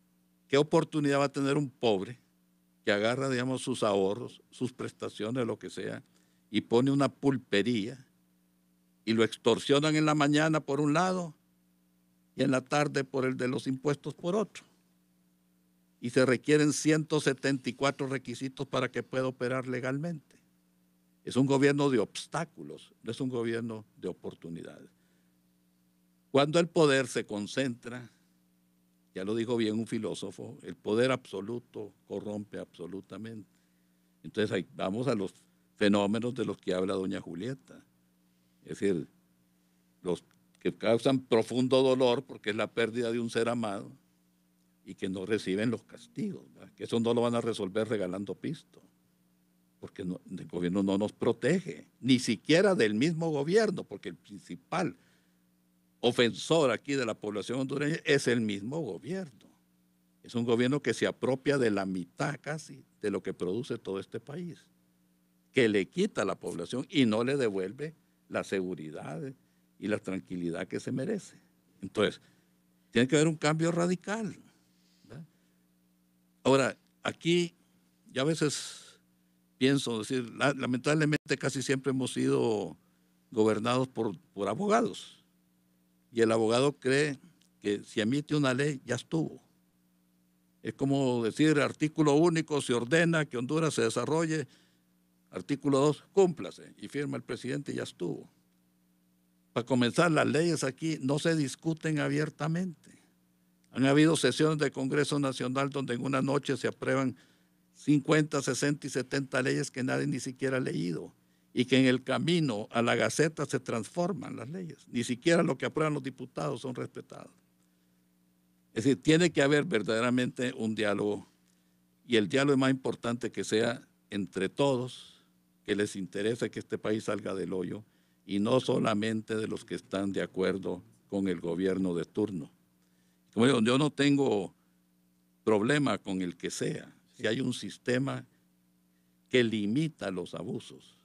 ¿qué oportunidad va a tener un pobre que agarra, digamos, sus ahorros, sus prestaciones, lo que sea, y pone una pulpería y lo extorsionan en la mañana por un lado y en la tarde por el de los impuestos por otro? Y se requieren 174 requisitos para que pueda operar legalmente. Es un gobierno de obstáculos, no es un gobierno de oportunidades. Cuando el poder se concentra, ya lo dijo bien un filósofo, el poder absoluto corrompe absolutamente. Entonces ahí vamos a los fenómenos de los que habla doña Julieta. Es decir, los que causan profundo dolor porque es la pérdida de un ser amado y que no reciben los castigos, ¿verdad? Que eso no lo van a resolver regalando pisto, porque el gobierno no nos protege, ni siquiera del mismo gobierno, porque el principal ofensor aquí de la población hondureña es el mismo gobierno. Es un gobierno que se apropia de la mitad casi de lo que produce todo este país, que le quita a la población y no le devuelve la seguridad y la tranquilidad que se merece. Entonces, tiene que haber un cambio radical, ¿verdad? Ahora, aquí yo a veces pienso, decir, lamentablemente casi siempre hemos sido gobernados por abogados. Y el abogado cree que si emite una ley, ya estuvo. Es como decir, artículo único, se ordena que Honduras se desarrolle, artículo 2, cúmplase, y firma el presidente y ya estuvo. Para comenzar, las leyes aquí no se discuten abiertamente. Han habido sesiones del Congreso Nacional donde en una noche se aprueban 50, 60 y 70 leyes que nadie ni siquiera ha leído, y que en el camino a la Gaceta se transforman las leyes. Ni siquiera lo que aprueban los diputados son respetados. Es decir, tiene que haber verdaderamente un diálogo, y el diálogo es más importante que sea entre todos, que les interesa que este país salga del hoyo, y no solamente de los que están de acuerdo con el gobierno de turno. Como digo, yo no tengo problema con el que sea, si hay un sistema que limita los abusos.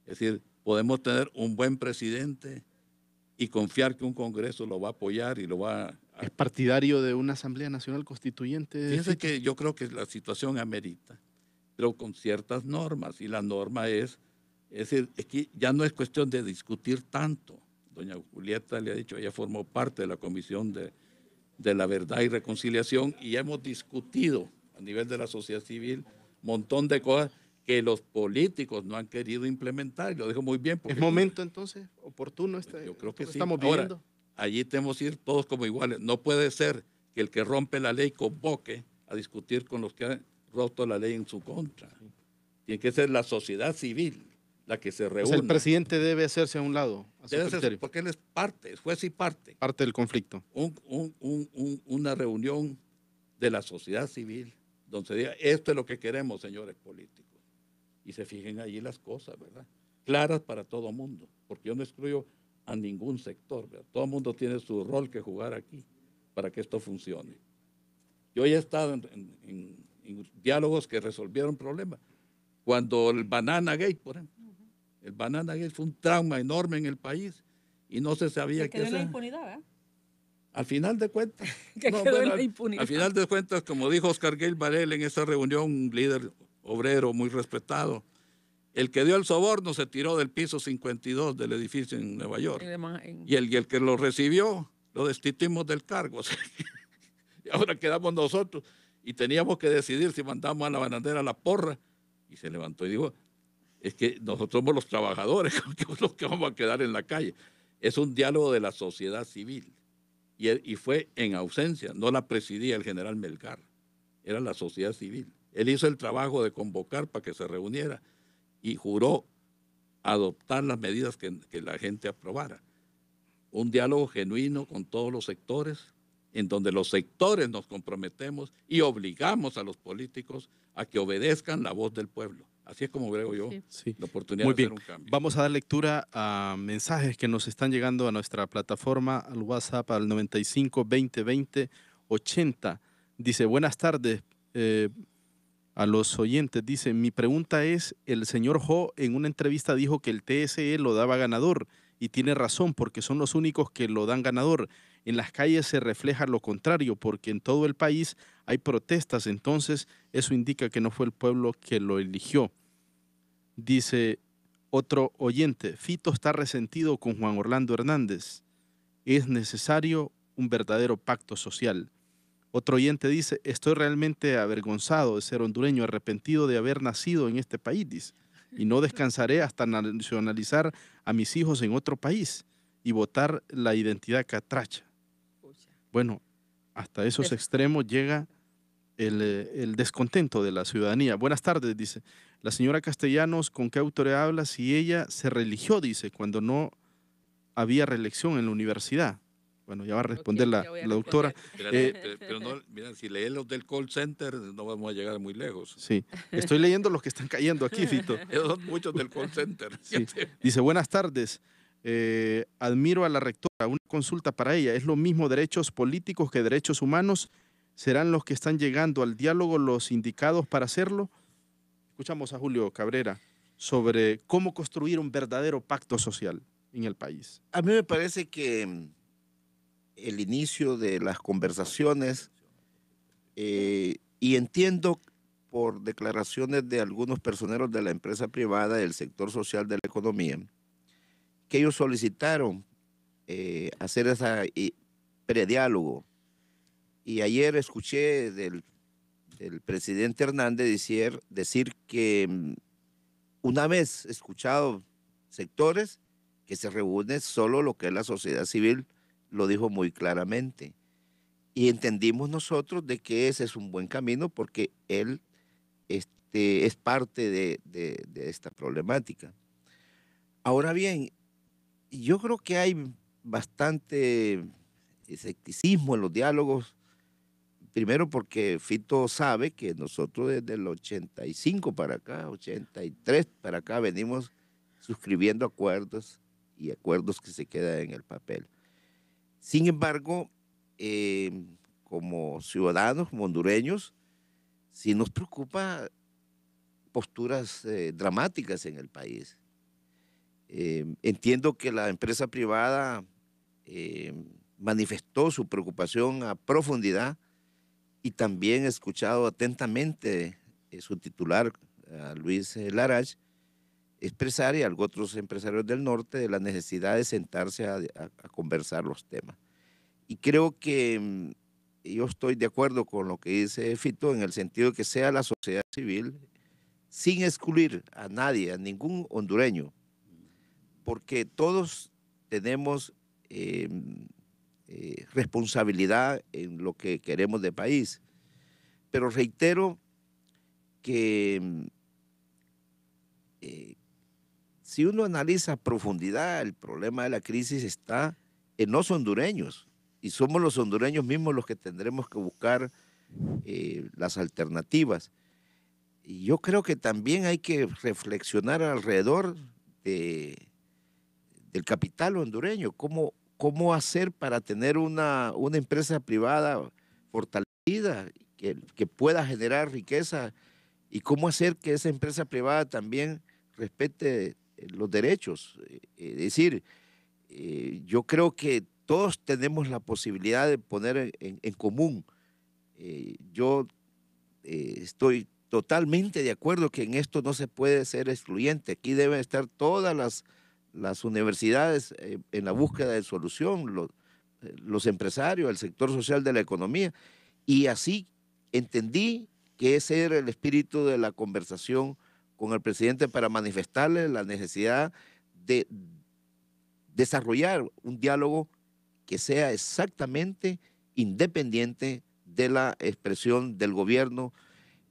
Es decir, podemos tener un buen presidente y confiar que un Congreso lo va a apoyar y lo va a... ¿Es partidario de una Asamblea Nacional Constituyente? Fíjense que yo creo que la situación amerita, pero con ciertas normas, y la norma es decir, aquí ya no es cuestión de discutir tanto. Doña Julieta le ha dicho, ella formó parte de la Comisión de la Verdad y Reconciliación, y hemos discutido a nivel de la sociedad civil un montón de cosas que los políticos no han querido implementar, y lo dijo muy bien. ¿Es momento entonces oportuno yo creo que sí. estamos viviendo? Ahora, allí tenemos que ir todos como iguales. No puede ser que el que rompe la ley convoque a discutir con los que han roto la ley en su contra. Tiene que ser la sociedad civil la que se reúna. O sea, el presidente debe hacerse a un lado. Debe ser, porque él es parte, es juez y parte. Parte del conflicto. Una reunión de la sociedad civil donde se diga, esto es lo que queremos, señores políticos. y se fijen allí las cosas, ¿verdad? Claras para todo mundo, porque yo no excluyo a ningún sector, ¿verdad? Todo el mundo tiene su rol que jugar aquí para que esto funcione. Yo ya he estado en diálogos que resolvieron problemas. Cuando el Banana Gate, por ejemplo, el Banana Gate fue un trauma enorme en el país y no se sabía qué hacer. La impunidad, ¿verdad? Al final de cuentas, Impunidad. al final de cuentas, como dijo Oscar Gale Varela en esa reunión, un líder obrero muy respetado, el que dio el soborno se tiró del piso 52 del edificio en Nueva York. Y el que lo recibió, lo destituimos del cargo. O sea, y ahora quedamos nosotros y teníamos que decidir si mandamos a la bananera a la porra. Y se levantó y dijo, es que nosotros somos los trabajadores, los que vamos a quedar en la calle. Es un diálogo de la sociedad civil. Y fue en ausencia, no la presidía el general Melgar, era la sociedad civil. Él hizo el trabajo de convocar para que se reuniera y juró adoptar las medidas que la gente aprobara. Un diálogo genuino con todos los sectores, en donde los sectores nos comprometemos y obligamos a los políticos a que obedezcan la voz del pueblo. Así es como veo yo la oportunidad Muy de bien. hacer un cambio. Vamos a dar lectura a mensajes que nos están llegando a nuestra plataforma, al WhatsApp, al 95 20 20 80. Dice, buenas tardes a los oyentes. Dice, mi pregunta es, el señor Ho en una entrevista dijo que el TSE lo daba ganador y tiene razón porque son los únicos que lo dan ganador. En las calles se refleja lo contrario porque en todo el país hay protestas, entonces eso indica que no fue el pueblo que lo eligió. Dice otro oyente, Fito está resentido con Juan Orlando Hernández. Es necesario un verdadero pacto social. Otro oyente dice, estoy realmente avergonzado de ser hondureño, arrepentido de haber nacido en este país, dice, y no descansaré hasta nacionalizar a mis hijos en otro país y votar la identidad catracha. Bueno, hasta esos extremos llega el descontento de la ciudadanía. Buenas tardes, dice. La señora Castellanos, ¿con qué autoridad habla si ella se religió, dice, cuando no había reelección en la universidad? Bueno, ya va a responder la doctora. Pero no, mira, si lees los del call center, no vamos a llegar muy lejos. Sí, estoy leyendo los que están cayendo aquí, Fito. Esos son muchos del call center. Sí. Dice, buenas tardes. Admiro a la rectora, una consulta para ella. ¿Es lo mismo derechos políticos que derechos humanos? ¿Serán los que están llegando al diálogo los indicados para hacerlo? Escuchamos a Julio Cabrera sobre cómo construir un verdadero pacto social en el país. A mí me parece que el inicio de las conversaciones, y entiendo por declaraciones de algunos personeros de la empresa privada del sector social de la economía, que ellos solicitaron hacer ese prediálogo. Y ayer escuché del presidente Hernández decir que una vez escuchado sectores que se reúne solo lo que es la sociedad civil, lo dijo muy claramente. Y entendimos nosotros de que ese es un buen camino porque él es parte de esta problemática. Ahora bien, yo creo que hay bastante escepticismo en los diálogos, primero porque Fito sabe que nosotros desde el 85 para acá, 83 para acá, venimos suscribiendo acuerdos y acuerdos que se quedan en el papel. Sin embargo, como ciudadanos, como hondureños, sí nos preocupa posturas dramáticas en el país. Entiendo que la empresa privada manifestó su preocupación a profundidad y también he escuchado atentamente su titular, a Luis Larach, expresar y a otros empresarios del norte de la necesidad de sentarse a conversar los temas. Y creo que yo estoy de acuerdo con lo que dice Fito en el sentido de que sea la sociedad civil, sin excluir a nadie, a ningún hondureño, porque todos tenemos responsabilidad en lo que queremos de país. Pero reitero que si uno analiza a profundidad, el problema de la crisis está en los hondureños y somos los hondureños mismos los que tendremos que buscar las alternativas. Y yo creo que también hay que reflexionar alrededor del capital hondureño, cómo hacer para tener una empresa privada fortalecida, que pueda generar riqueza, y cómo hacer que esa empresa privada también respete los derechos. Es decir, yo creo que todos tenemos la posibilidad de poner en común. Yo estoy totalmente de acuerdo que en esto no se puede ser excluyente. Aquí deben estar todas las universidades en la búsqueda de solución, los empresarios, el sector social de la economía. Y así entendí que ese era el espíritu de la conversación con el presidente, para manifestarle la necesidad de desarrollar un diálogo que sea exactamente independiente de la expresión del gobierno.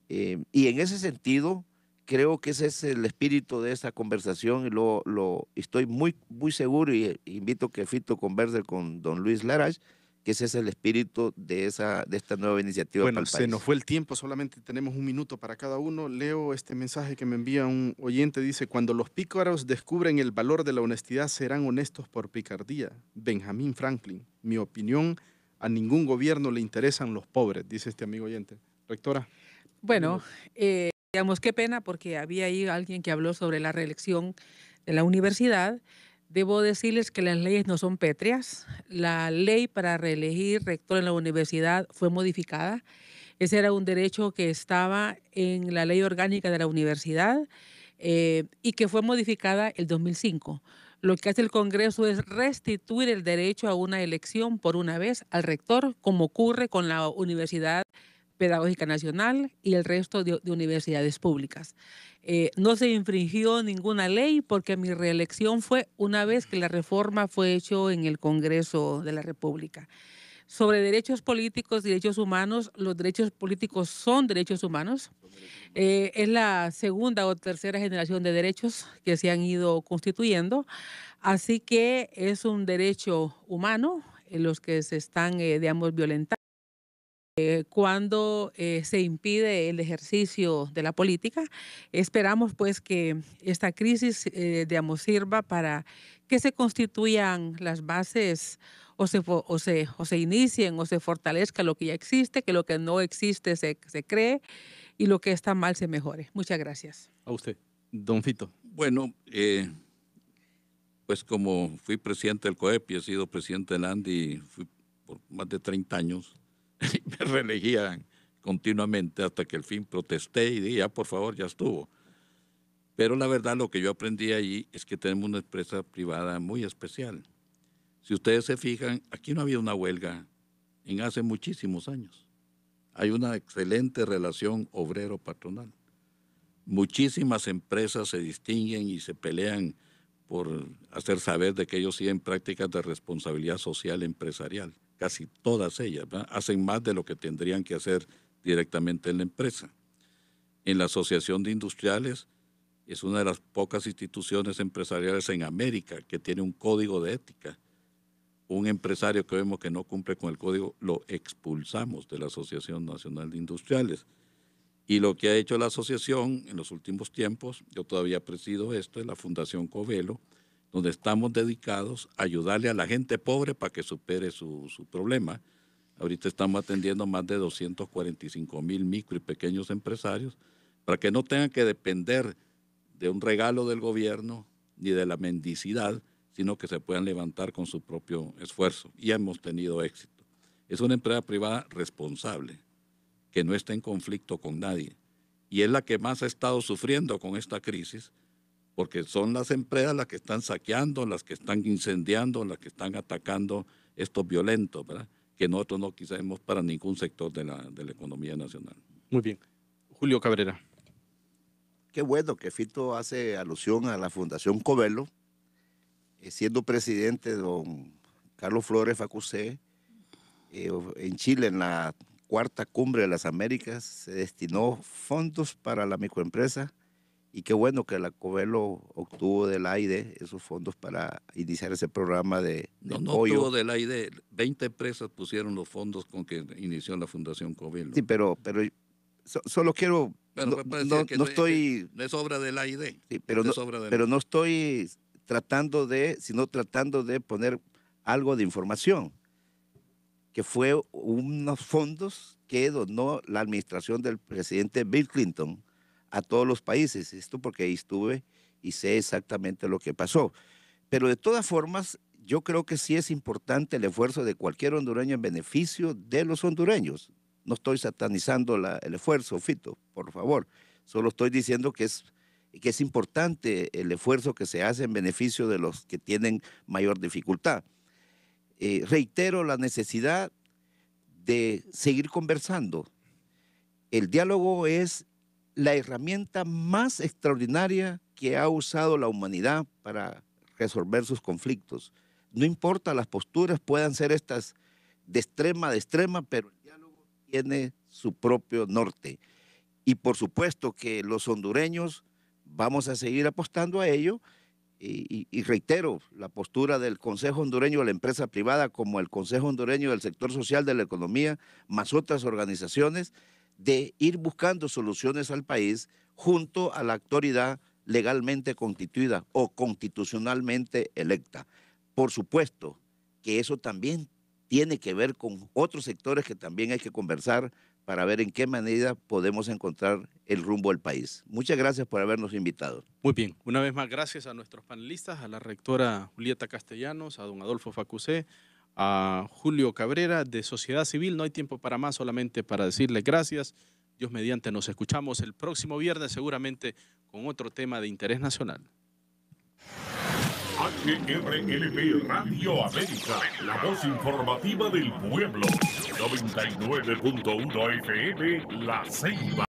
Y en ese sentido, creo que ese es el espíritu de esa conversación, y estoy muy, muy seguro, y invito a que Fito converse con don Luis Larach, que ese es el espíritu de esta nueva iniciativa Bueno, para el se país. nos fue el tiempo, solamente tenemos un minuto para cada uno. Leo este mensaje que me envía un oyente, dice: cuando los pícaros descubren el valor de la honestidad, serán honestos por picardía. Benjamin Franklin. Mi opinión, a ningún gobierno le interesan los pobres, dice este amigo oyente. Rectora. Bueno, digamos, qué pena, porque había ahí alguien que habló sobre la reelección de la universidad. Debo decirles que las leyes no son pétreas. La ley para reelegir rector en la universidad fue modificada. Ese era un derecho que estaba en la ley orgánica de la universidad y que fue modificada el 2005. Lo que hace el Congreso es restituir el derecho a una elección por una vez al rector, como ocurre con la Universidad Pedagógica Nacional y el resto de universidades públicas. No se infringió ninguna ley, porque mi reelección fue una vez que la reforma fue hecha en el Congreso de la República. Sobre derechos políticos y derechos humanos, los derechos políticos son derechos humanos. Es la segunda o tercera generación de derechos que se han ido constituyendo. Así que es un derecho humano en los que se están, digamos, violentando cuando se impide el ejercicio de la política. Esperamos pues que esta crisis, digamos, sirva para que se constituyan las bases, o se inicien o se fortalezca lo que ya existe, que lo que no existe se cree, y lo que está mal se mejore. Muchas gracias. A usted, don Fito. Bueno, pues como fui presidente del COEP y he sido presidente del ANDI, fui por más de 30 años, me reelegían continuamente hasta que al fin protesté y dije, ya por favor, ya estuvo. Pero la verdad, lo que yo aprendí allí es que tenemos una empresa privada muy especial. Si ustedes se fijan, aquí no había una huelga en hace muchísimos años. Hay una excelente relación obrero-patronal. Muchísimas empresas se distinguen y se pelean por hacer saber de que ellos siguen prácticas de responsabilidad social empresarial. Casi todas ellas, ¿verdad?, hacen más de lo que tendrían que hacer directamente en la empresa. En la Asociación de Industriales es una de las pocas instituciones empresariales en América que tiene un código de ética. Un empresario que vemos que no cumple con el código, lo expulsamos de la Asociación Nacional de Industriales. Y lo que ha hecho la asociación en los últimos tiempos, yo todavía presido esto, es la Fundación Covelo, donde estamos dedicados a ayudarle a la gente pobre para que supere su problema. Ahorita estamos atendiendo más de 245,000 micro y pequeños empresarios para que no tengan que depender de un regalo del gobierno ni de la mendicidad, sino que se puedan levantar con su propio esfuerzo. Y hemos tenido éxito. Es una empresa privada responsable, que no está en conflicto con nadie. Y es la que más ha estado sufriendo con esta crisis, porque son las empresas las que están saqueando, las que están incendiando, las que están atacando estos violentos, ¿verdad?, que nosotros no quisiéramos para ningún sector de la economía nacional. Muy bien. Julio Cabrera. Qué bueno que Fito hace alusión a la Fundación Covelo. Siendo presidente don Carlos Flores Facusé, en Chile, en la cuarta cumbre de las Américas, se destinó fondos para la microempresa, y qué bueno que la Covelo obtuvo del AIDE esos fondos para iniciar ese programa de No apoyo. obtuvo del AIDE, 20 empresas pusieron los fondos con que inició la Fundación Covelo. Sí, pero solo quiero Bueno, no, puede no- decir que no es- estoy... que no es obra de la ID. Sí, pero No es obra de la- pero no estoy sino tratando de poner algo de información, que fue unos fondos que donó la administración del presidente Bill Clinton a todos los países. Esto porque ahí estuve y sé exactamente lo que pasó. Pero de todas formas, yo creo que sí es importante el esfuerzo de cualquier hondureño en beneficio de los hondureños. No estoy satanizando el esfuerzo, Fito, por favor. Solo estoy diciendo que es importante el esfuerzo que se hace en beneficio de los que tienen mayor dificultad. Reitero la necesidad de seguir conversando. El diálogo es la herramienta más extraordinaria que ha usado la humanidad para resolver sus conflictos. No importa las posturas, puedan ser estas de extrema, pero el diálogo tiene su propio norte. Y por supuesto que los hondureños vamos a seguir apostando a ello. Y reitero la postura del Consejo Hondureño de la Empresa Privada como el Consejo Hondureño del Sector Social de la Economía, más otras organizaciones, de ir buscando soluciones al país junto a la autoridad legalmente constituida o constitucionalmente electa. Por supuesto que eso también tiene que ver con otros sectores que también hay que conversar para ver en qué manera podemos encontrar el rumbo del país. Muchas gracias por habernos invitado. Muy bien, una vez más gracias a nuestros panelistas, a la rectora Julieta Castellanos, a don Adolfo Facusé, a Julio Cabrera de Sociedad Civil. No hay tiempo para más, solamente para decirles gracias. Dios mediante, nos escuchamos el próximo viernes seguramente con otro tema de interés nacional. HRLP Radio América, la voz informativa del pueblo. 99.1 FM, La Ceiba.